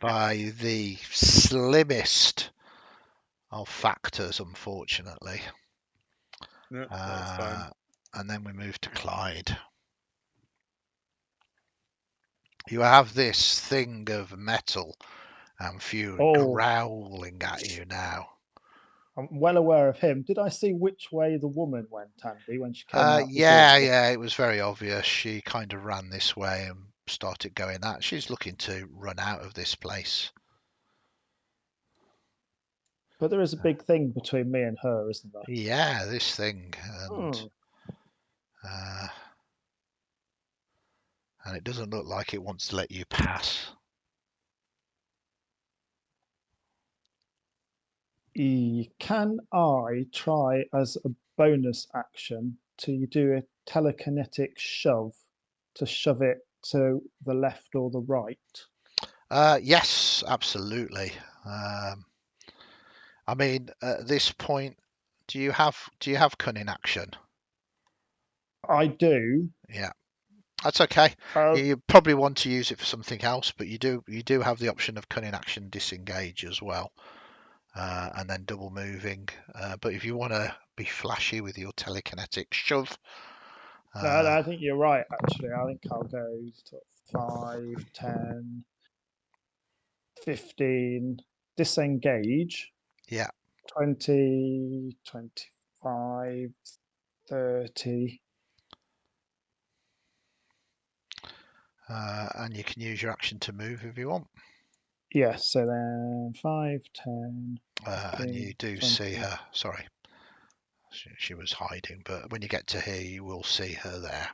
by the slimmest of factors, unfortunately. No, that's fine. And then we move to Clyde. You have this thing of metal and fury growling at you now. I'm well aware of him. Did I see which way the woman went, Andy, when she came out? Yeah, it was very obvious. She kind of ran this way and started going that. She's looking to run out of this place. But there is a big thing between me and her, isn't there? Yeah, this thing. And it doesn't look like it wants to let you pass. Can I try as a bonus action to do a telekinetic shove to shove it to the left or the right? Yes, absolutely. I mean, at this point, do you have cunning action? I do. Yeah, that's okay. You probably want to use it for something else, but you do have the option of cunning action disengage as well, and then double moving. But if you want to be flashy with your telekinetic shove, I think you're right, actually. I think I'll go to 5, 10, 15, disengage. yeah, 20, 25, 30. and you can use your action to move if you want. Yes, so then 5, 10, And you 15, do 20. see her. Sorry, she was hiding, but when you get to here, you will see her there.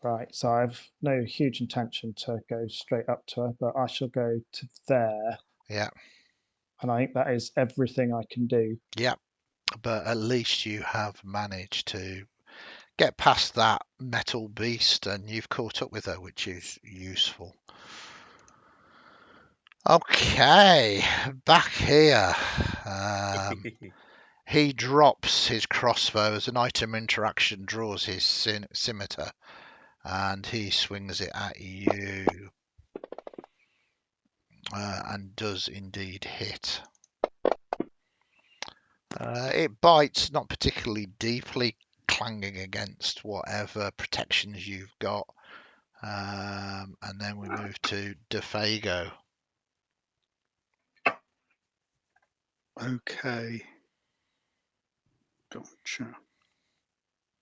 Right, so I've no huge intention to go straight up to her, but I shall go to there. Yeah, And I think that is everything I can do. yeah, but at least you have managed to get past that metal beast, and you've caught up with her, which is useful. Okay, back here. He drops his crossbow as an item interaction draws his scimitar, and he swings it at you, and does indeed hit. It bites, not particularly deeply, clanging against whatever protections you've got. And then we move to DeFago. Okay. Gotcha.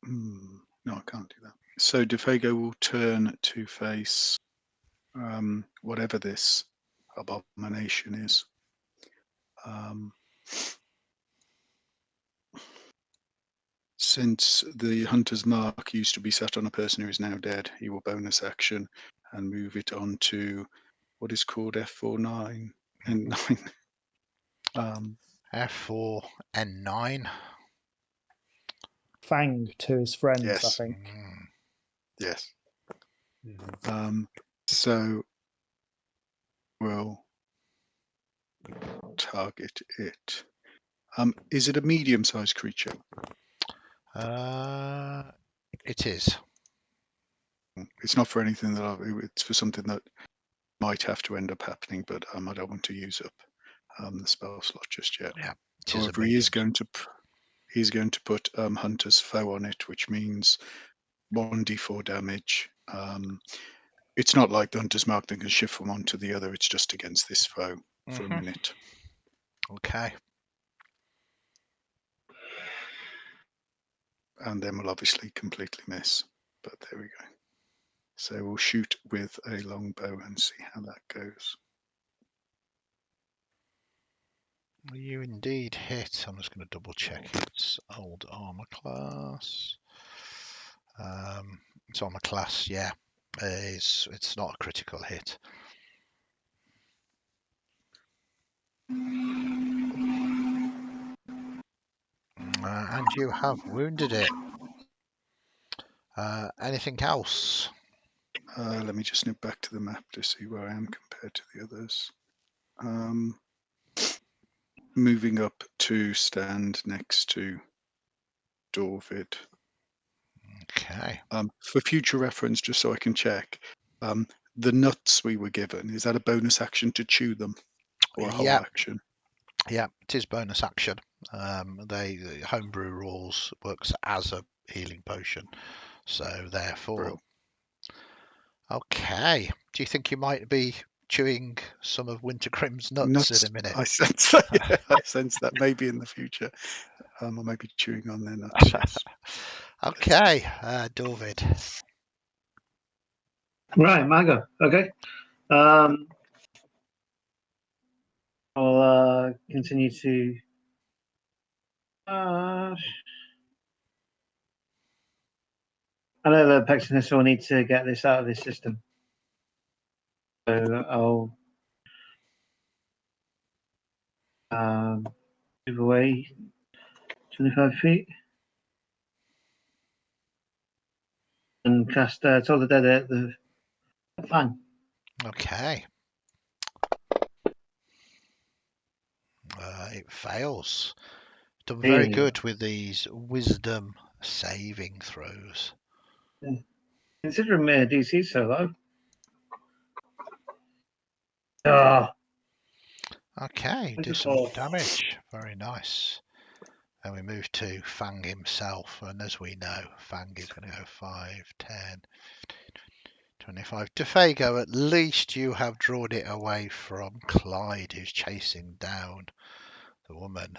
No, I can't do that. So DeFago will turn to face whatever this abomination is. Since the hunter's mark used to be set on a person who is now dead, he will bonus action and move it on to what is called F49 and 9. F4 N9. Fang to his friends, Yes. I think. Yes. So we'll target it. Is it a medium-sized creature? It is. It's not for anything that it's for something that might have to end up happening, but I don't want to use up the spell slot just yet. Yeah. However, he is going to put Hunter's Foe on it, which means 1d4 damage. It's not like the Hunter's Mark that can shift from one to the other. It's just against this foe for a minute. Okay. And then we'll obviously completely miss. But there we go. So we'll shoot with a longbow and see how that goes. You indeed hit. I'm just going to double check its old armor class. Its armor class, yeah, it's not a critical hit. And you have wounded it. Anything else? Let me just nip back to the map to see where I am compared to the others. Moving up to stand next to Dorvid. Okay. For future reference, just so I can check, the nuts we were given, is that a bonus action to chew them or a whole action? Yeah, it is bonus action. The homebrew rules works as a healing potion, so therefore. Brilliant. Okay. Do you think you might be chewing some of Wintergrim's nuts in a minute? I sense that. Yeah, I sense that maybe in the future. I might be chewing on their nuts. Yes. Okay, Dorvid. Right, Mago. Okay. I'll continue to. I know that Pexinus will need to get this out of this system. So Move away 25 feet. And cast Toll the Dead at the Fang. Okay. It fails. Done very Really? good with these wisdom saving throws. Considering my DC so low. Ah, Okay, do It's some all- damage. Very nice. And we move to Fang himself. And as we know, Fang is going to go 5, 10, 25. Defago, at least you have drawn it away from Clyde, who's chasing down the woman.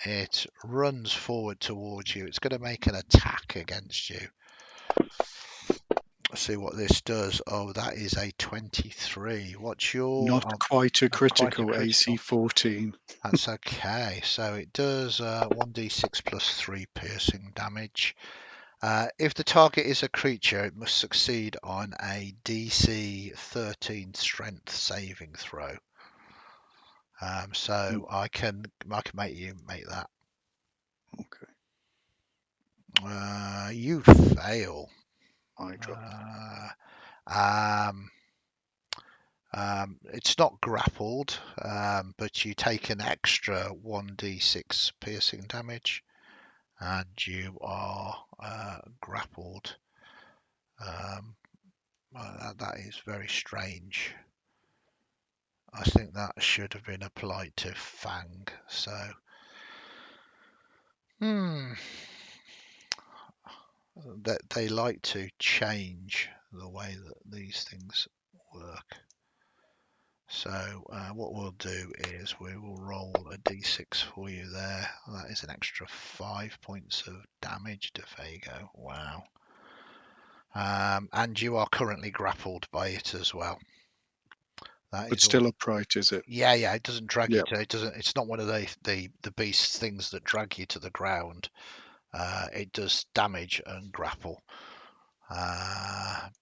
It runs forward towards you. It's going to make an attack against you. Let's see what this does. Oh, that is a 23. What's your... Not quite a not quite a critical, critical. AC 14. That's okay. So it does 1d6 plus 3 piercing damage. If the target is a creature, it must succeed on a DC 13 strength saving throw. So I can make you make that. Okay, You fail. I dropped. It's not grappled, but you take an extra 1d6 piercing damage, and you are grappled. That is very strange. I think that should have been applied to Fang. So, that they like to change the way that these things work. So what we'll do is we will roll a d6 for you there. That is an extra 5 points of damage to Fago. Wow. And you are currently grappled by it as well. That But is all. still upright, is it? Yeah, it doesn't drag you Yep. to. It doesn't. It's not one of the beast things that drag you to the ground. It does damage and grapple.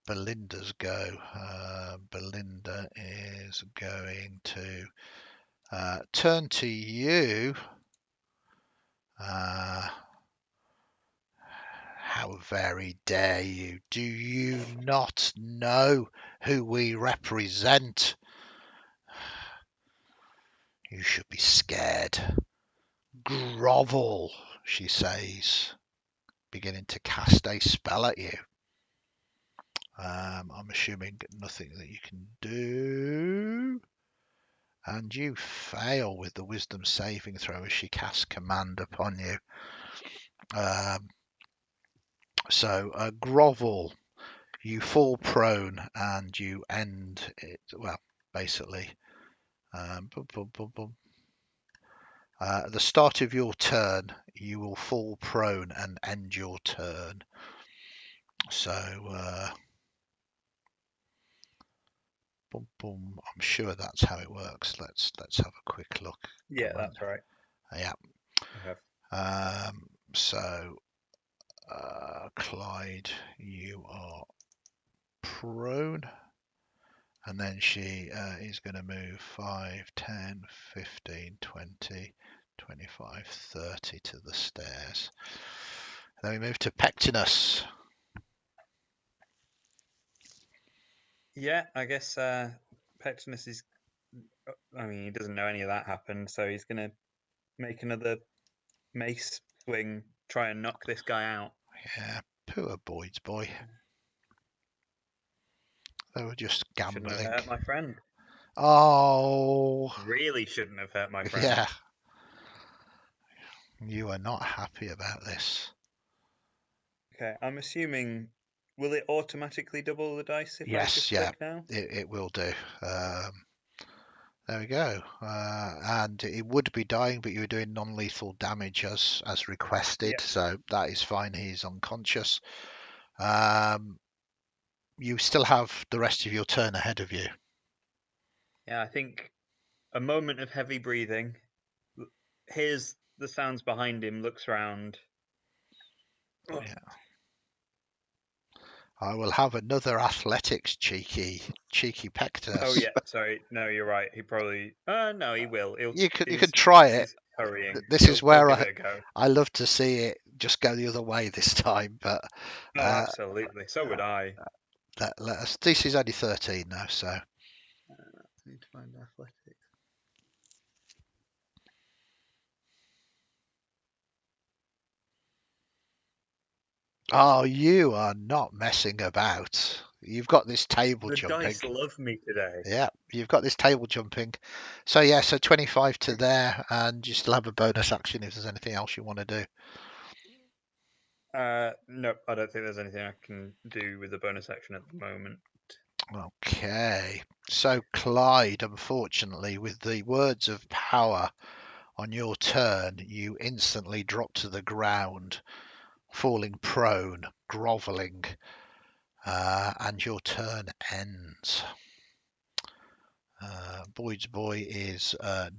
Belinda's go. Belinda is going to turn to you. How very dare you? Do you not know who we represent? You should be scared. Grovel, she says, beginning to cast a spell at you. I'm assuming nothing that you can do. And you fail with the wisdom saving throw as she casts command upon you. So grovel, you fall prone and you end it. Well, basically, at the start of your turn, you will fall prone and end your turn. So, I'm sure that's how it works. Let's have a quick look. Yeah, that's right. Yeah. So, Clyde, you are prone. And then she is going to move 5, 10, 15, 20, 25, 30 to the stairs. Then we move to Pectinus. Yeah, I guess Pectinus is. I mean, he doesn't know any of that happened, so he's going to make another mace swing, try and knock this guy out. Yeah, poor Boyd's boy. They were just Shouldn't have gambling. hurt my friend. Oh, Really shouldn't have hurt my friend. yeah. You are not happy about this. Okay, I'm assuming. Will it automatically double the dice if I Yes, just yeah, click now? it will do. There we go. And it would be dying, but you were doing non-lethal damage as requested, Yeah. so that is fine. He's unconscious. You still have the rest of your turn ahead of you. Yeah, I think a moment of heavy breathing. Hears the sounds behind him, looks round. Yeah. I will have another athletics cheeky Pectus. Oh yeah, sorry. No, you're right. He probably. No, he will. You could try it. He's hurrying. This is He'll where give it a go. I love to see it just go the other way this time, but Oh, absolutely. So would I. let us. This is only 13 now, so. Need to find athletics. Oh, you are not messing about. You've got this table The jumping. dice love me today. Yeah, you've got this table jumping. So yeah, so 25 to there, and you still have a bonus action if there's anything else you want to do. No, I don't think there's anything I can do with the bonus action at the moment. Okay. So Clyde, unfortunately, with the words of power on your turn, you instantly drop to the ground, falling prone, groveling, and your turn ends. Boyd's Boy is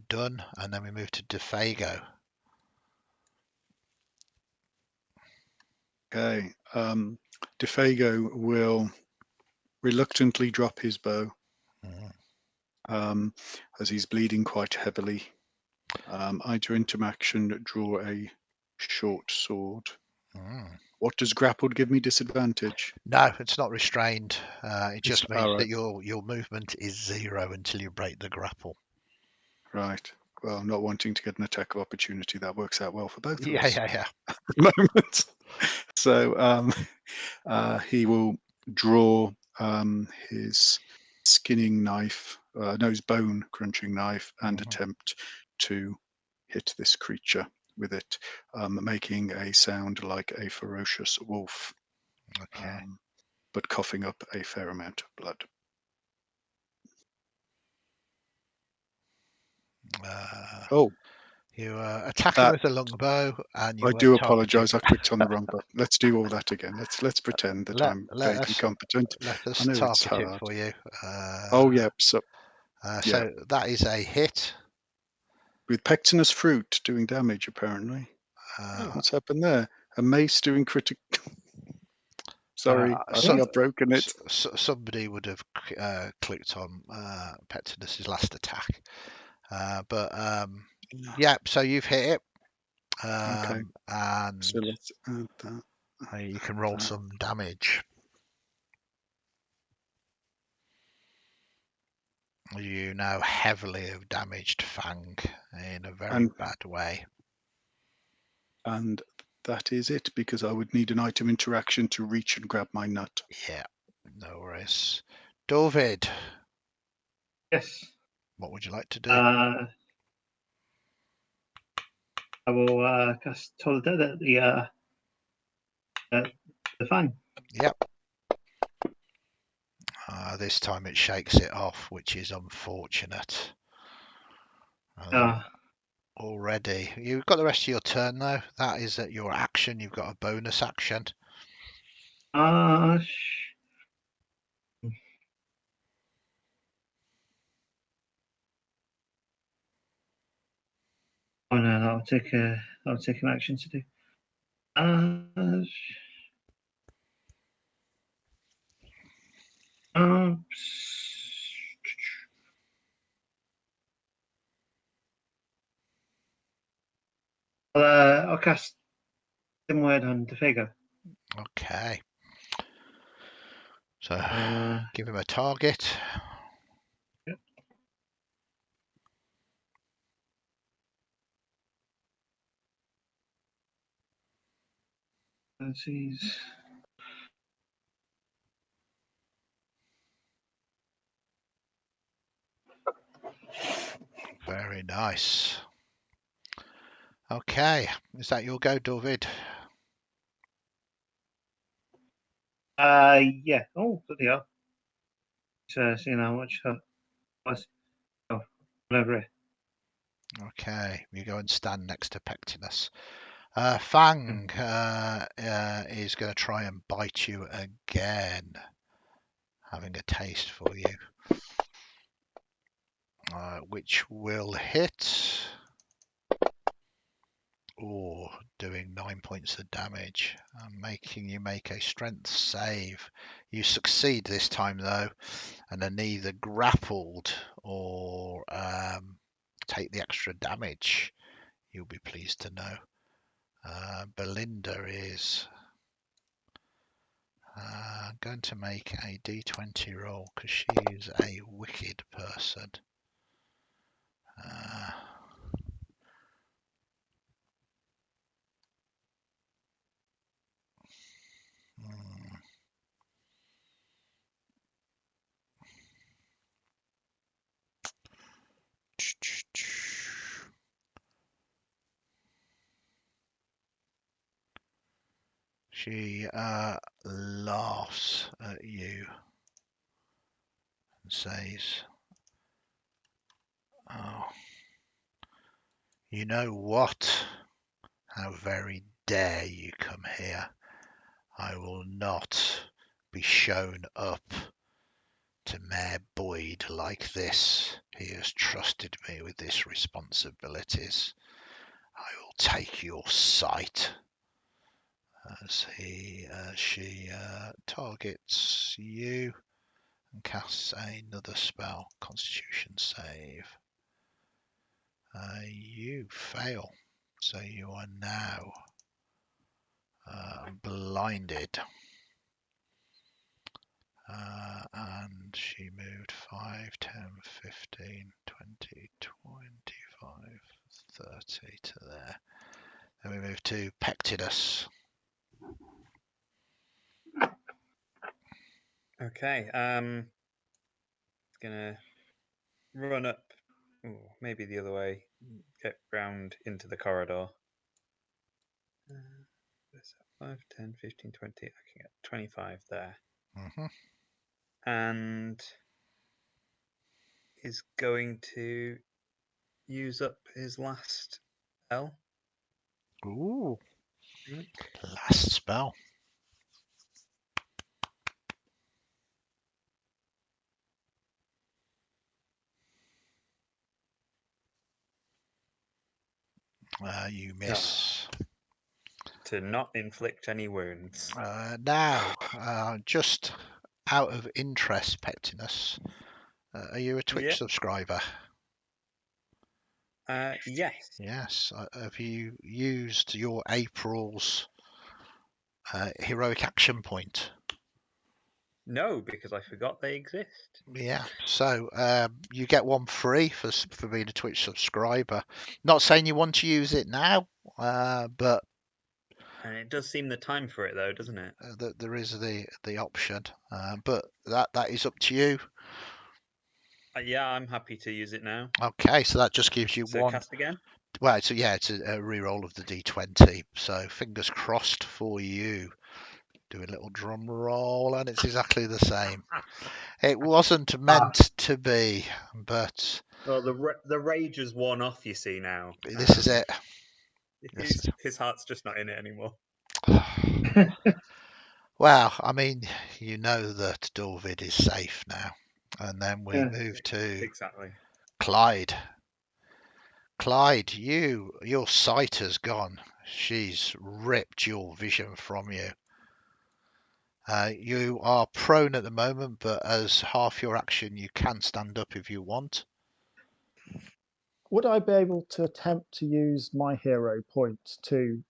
done, and then we move to DeFago. Okay. DeFago will reluctantly drop his bow as he's bleeding quite heavily. I, to interaction, draw a short sword. What does grappled give me disadvantage? No, it's not restrained. It just means alright. that your movement is 0 until you break the grapple. Right. Well, not wanting to get an attack of opportunity, that works out well for both of Yeah, us yeah, yeah. at the moment. So he will draw his skinning knife, his bone crunching knife, and attempt to hit this creature with it, making a sound like a ferocious wolf, Okay. but coughing up a fair amount of blood. You attack him with a longbow, and you I weren't do targeting. apologise. I clicked on the wrong button. Let's do all that again. Let's pretend that I'm vaguely competent. Let I us know it's target it hard. for you. Oh yeah, so So that is a hit. with pectinus fruit doing damage apparently. What's happened there? A mace doing critical. Sorry, I think I've broken it. Somebody would have clicked on Pectinus's last attack, but yeah. So you've hit it, Okay. and So let's add that. you can roll some damage. You now heavily have damaged Fang in a very bad way. And that is it, because I would need an item interaction to reach and grab my nut. Yeah, no worries. David. Yes. What would you like to do? I will cast Toledo at the Fang. Yep. This time it shakes it off, which is unfortunate. Already. You've got the rest of your turn, though. That is at your action. You've got a bonus action. Oh no, that'll take an action to do. I'll cast Dim Word on DeFago. Okay. So give him a target. Yep. Let's see. Very nice. Okay. Is that your go, David? Yeah. Oh, bloody hell. Seeing how much that was. Oh, whatever. Okay. You go and stand next to Pectinus. Fang is going to try and bite you again, having a taste for you, which will hit. Oh, doing 9 points of damage, making you make a strength save. You succeed this time though, and are neither grappled or take the extra damage. You'll be pleased to know. Belinda is going to make a d20 roll because she is a wicked person. She laughs at you and says, "Oh, you know what? How very dare you come here? I will not be shown up to Mayor Boyd like this. He has trusted me with his responsibilities. I will take your sight." As she targets you and casts another spell, Constitution save. You fail, so you are now blinded. And she moved 5, 10, 15, 20, 25, 30 to there. Then we move to Pectidus. Okay. Gonna run up. Ooh, maybe the other way. Get round into the corridor. 5, 10, 15, 20. I can get 25 there. Mm-hmm. And is going to use up his last spell. Ooh. Right. Last spell. You miss. To not inflict any wounds. Now, just out of interest, Pectinus, are you a Twitch subscriber? Yes. Yes. Have you used your April's heroic action point? No, because I forgot they exist. Yeah. So you get one free for being a Twitch subscriber. Not saying you want to use it now, but And it does seem the time for it, though, doesn't it? there is the option. But that is up to you. Yeah, I'm happy to use it now. Okay, so that just gives you So one. cast again? Well, it's a re-roll of the d20. So fingers crossed for you. Do a little drum roll, and it's exactly the same. It wasn't meant to be, but Well, the rage has worn off. You see now. this is it. His heart's just not in it anymore. Well, I mean, you know that Dorvid is safe now, and then we move to Exactly. Clyde. Clyde, your sight has gone. She's ripped your vision from you. You are prone at the moment, but as half your action, you can stand up if you want. Would I be able to attempt to use my hero point to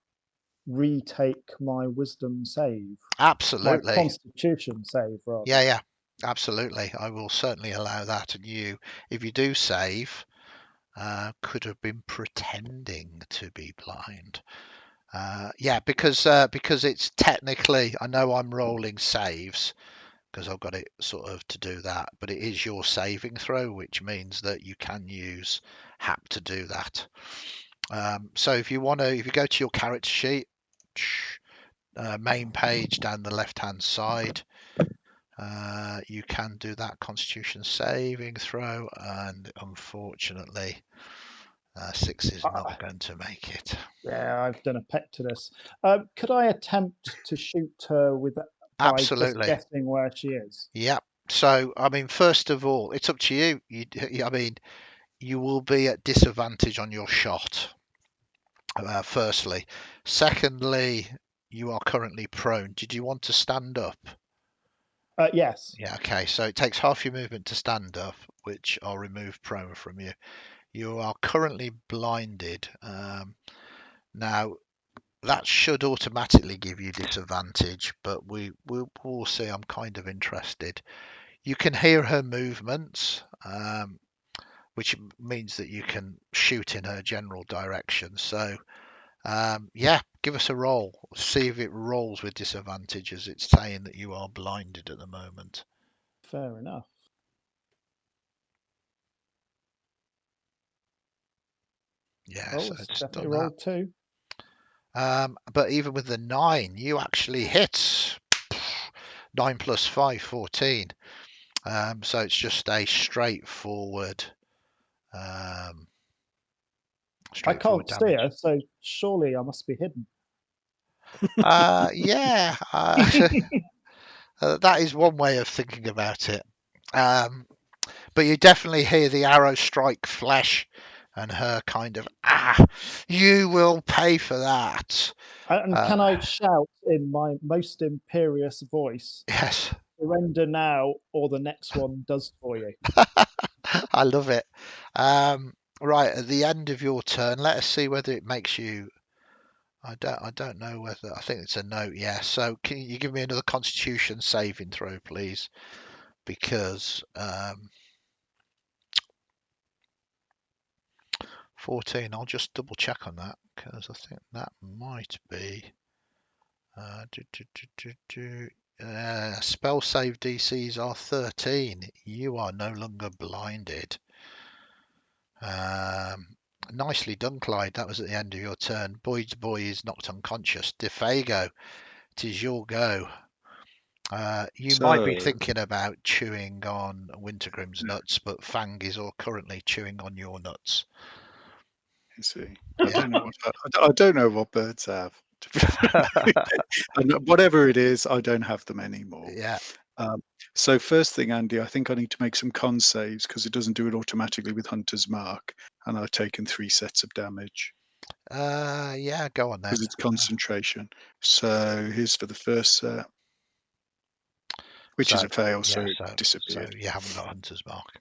retake my wisdom save? Absolutely. My constitution save, rather. Yeah, absolutely. I will certainly allow that. And you, if you do save, could have been pretending to be blind. Yeah, because it's technically, I know I'm rolling saves because I've got it sort of to do that, but it is your saving throw, which means that you can use HAP to do that. So if you go to your character sheet, main page down the left-hand side, you can do that Constitution saving throw, and unfortunately, 6 is not going to make it. Yeah, I've done a pet to this. Could I attempt to shoot her with by Absolutely. just guessing where she is? Yeah. So, I mean, first of all, it's up to you. I mean, you will be at disadvantage on your shot. firstly. Secondly, you are currently prone. Did you want to stand up? Yes. Yeah, okay. So it takes half your movement to stand up, which I'll remove prone from you. You are currently blinded. Now, that should automatically give you disadvantage, but we'll see. I'm kind of interested. You can hear her movements, which means that you can shoot in her general direction. So, yeah, give us a roll. See if it rolls with disadvantage, as it's saying that you are blinded at the moment. Fair enough. Yeah, Oh, so it's it's definitely done that. rolled 2. But even with the 9, you actually hit. 9 plus 5, 14. So it's just a straightforward I straightforward can't see her, damage. so surely I must be hidden. Yeah, that is one way of thinking about it. But you definitely hear the arrow strike flesh and her kind of, you will pay for that. And can I shout in my most imperious voice, Yes, surrender now or the next one does for you? I love it. Right, at the end of your turn, let us see whether it makes you. I don't know whether. I think it's a note. Yeah. So can you give me another Constitution saving throw, please? Because 14. I'll just double check on that because I think that might be. Spell save DCs are 13. You are no longer blinded. Nicely done, Clyde. That was at the end of your turn. Boyd's boy is knocked unconscious. Defago, it is your go. You might be So, thinking about chewing on Wintergrim's nuts, but Fang is all currently chewing on your nuts. you see, Yeah. I don't know what birds have. And whatever it is, I don't have them anymore. Yeah. So first thing, Andy, I think I need to make some con saves because it doesn't do it automatically with Hunter's Mark, and I've taken 3 sets of damage Yeah, go on then. because it's concentration. So here's for the first set, which is a fail, so it So disappeared. you haven't got Hunter's Mark.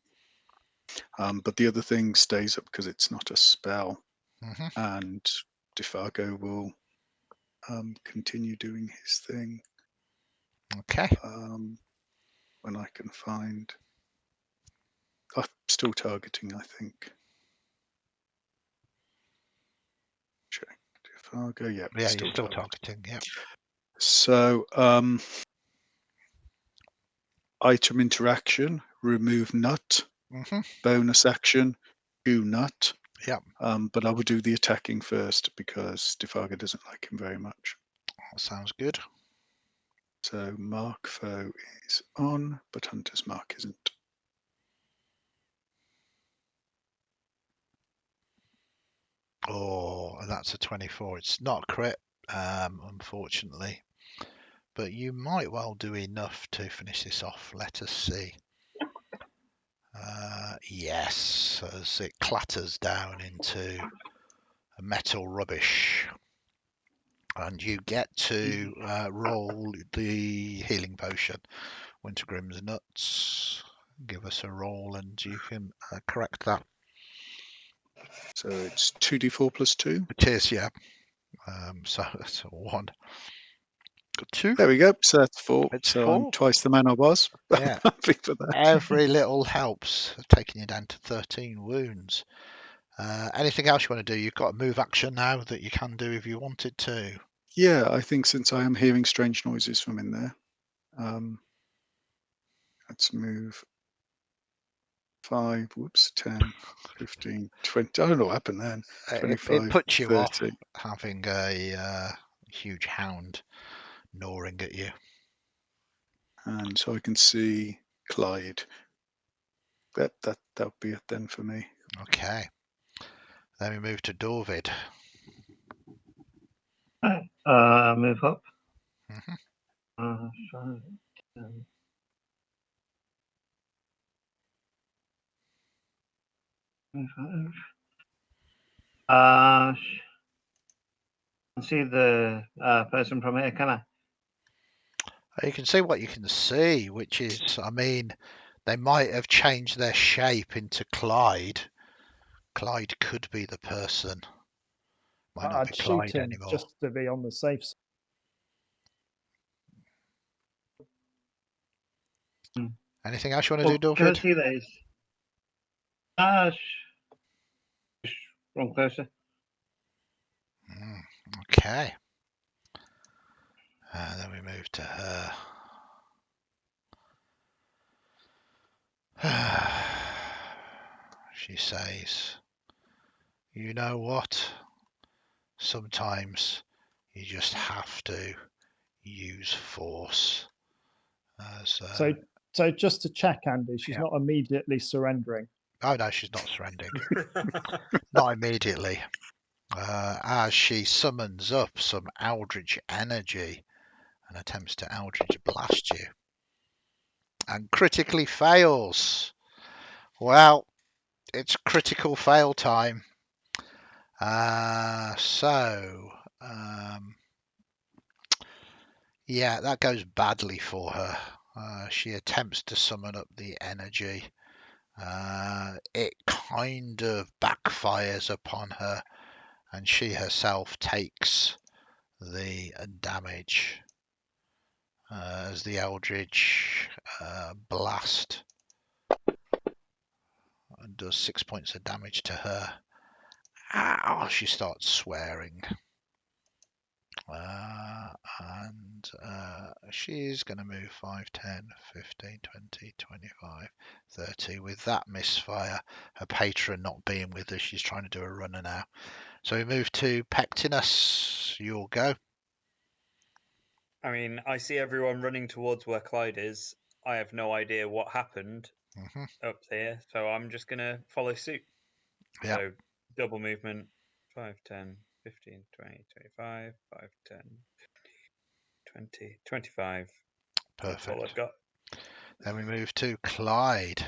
But the other thing stays up because it's not a spell, Hmm. and Defago will continue doing his thing. Okay. When I can find, I'm still targeting, I think. Check Defago, yeah, Yeah, you're still targeting. Yeah. So item interaction, remove nut, Hmm. bonus action, chew nut. Yeah. But I will do the attacking first because Defago doesn't like him very much. That sounds good. So Mark Foe is on, but Hunter's Mark isn't. Oh, that's a 24. It's not a crit, unfortunately. But you might well do enough to finish this off. Let us see. Yes, as it clatters down into metal rubbish. And you get to roll the healing potion. Wintergrim's nuts. Give us a roll and you can correct that. So it's 2d4 plus 2. It is, yeah. So that's a 1. 2. There we go. So that's 4. It's So I'm 4. twice the man I was. Yeah. Happy for that. Every little helps, taking you down to 13 wounds. Anything else you want to do? You've got a move action now that you can do if you wanted to. Yeah, I think since I am hearing strange noises from in there, let's move 5, 10, 15, 20. I don't know what happened then. It 25, puts you 30. off having a huge hound gnawing at you. And so I can see Clyde. That'll be it then for me. Okay. Then we move to Dorvid. Move up. Hmm. So, 25. can see the person from here, can I? You can see what you can see, which is, I mean, they might have changed their shape into Clyde. Clyde could be the person. Might not be I'd shoot Clyde him anymore. just to be on the safe side. Anything else you want to do, Can I David? see those? Just run closer. Okay. And then we move to her. She says, you know what? Sometimes you just have to use force. So just to check, Andy, she's Yeah. not immediately surrendering. Oh no, she's not surrendering. Not immediately. As she summons up some eldritch energy and attempts to eldritch blast you. And critically fails. Well, it's critical fail time. Yeah, that goes badly for her. She attempts to summon up the energy. It kind of backfires upon her, and she herself takes the damage as the Eldritch blast does 6 points of damage to her. Ow, she starts swearing. And she's going to move 5, 10, 15, 20, 25, 30. With that misfire, her patron not being with her, she's trying to do a runner now. So we move to Pectinus. You'll go. I mean, I see everyone running towards where Clyde is. I have no idea what happened up there, so I'm just going to follow suit. Yeah. So double movement, 5, 10, 15, 20, 25, 5, 10, 20, 25. That's all I've Perfect. got. Then we move to Clyde.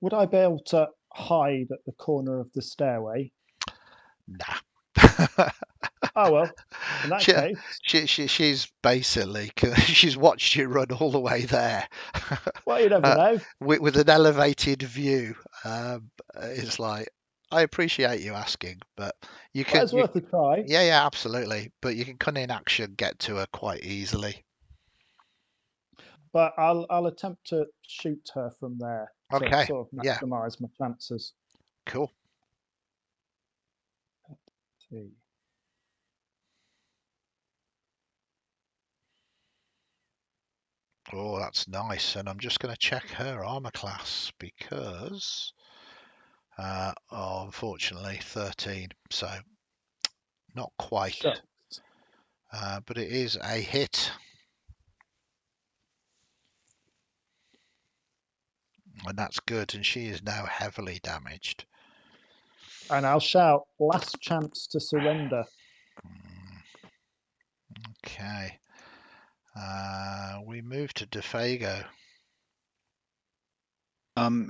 Would I be able to hide at the corner of the stairway? Nah. Oh well, in that case. She's basically she's watched you run all the way there. Well, you never know. With an elevated view. It's like, I appreciate you asking, but you Well, can. it's worth a try. Yeah, absolutely. But you can cunning action get to her quite easily. But I'll attempt to shoot her from there to Okay. sort of Yeah. maximise my chances. Cool. See. Oh, that's nice. And I'm just going to check her armor class because, unfortunately, 13. So not quite. Shucks. But it is a hit. And that's good. And she is now heavily damaged. And I'll shout, last chance to surrender. Okay. We move to DeFago.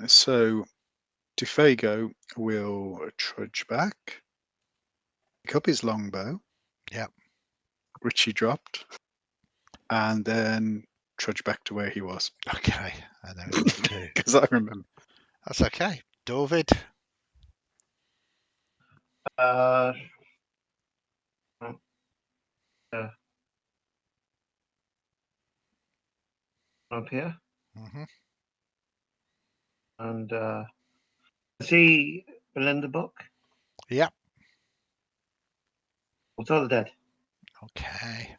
So DeFago will trudge back, pick up his longbow. Yep. Which he dropped, and then trudge back to where he was. Okay. And then we move to. Because I remember. That's okay. David. Up here. And see Belinda book? Yep. What's all dead? Okay.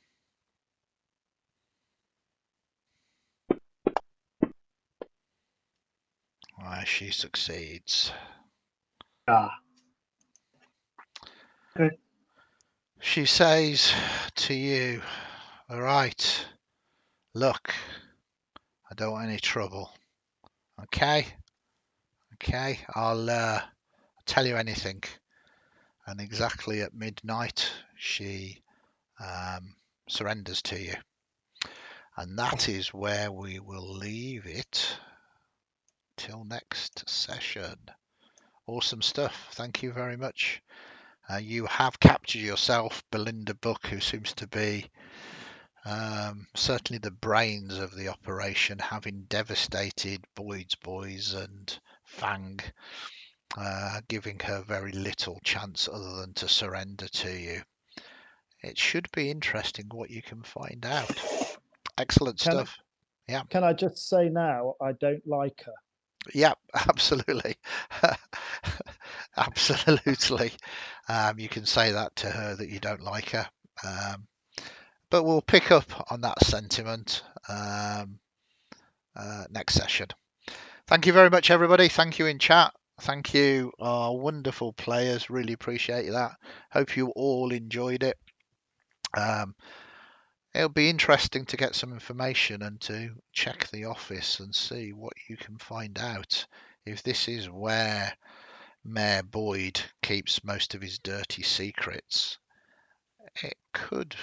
She succeeds. Good. She says to you, all right, look, I don't want any trouble. Okay? Okay, I'll tell you anything. And exactly at midnight, she surrenders to you. And that is where we will leave it till next session. Awesome stuff. Thank you very much. You have captured yourself Belinda Buck, who seems to be certainly the brains of the operation, having devastated Boyd's boys and Fang, giving her very little chance other than to surrender to you. It should be interesting what you can find out. Excellent stuff. Yeah. Can I just say now, I don't like her. Yeah, absolutely. Absolutely. You can say that to her, that you don't like her. But we'll pick up on that sentiment next session. Thank you very much, everybody. Thank you in chat. Thank you, our wonderful players. Really appreciate that. Hope you all enjoyed it. It'll be interesting to get some information and to check the office and see what you can find out. If this is where Mayor Boyd keeps most of his dirty secrets, it could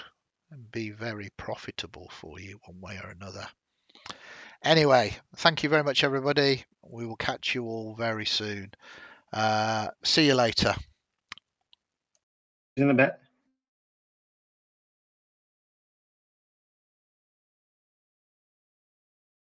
be very profitable for you one way or another. Anyway, thank you very much, everybody. We will catch you all very soon. See you later. In a bit.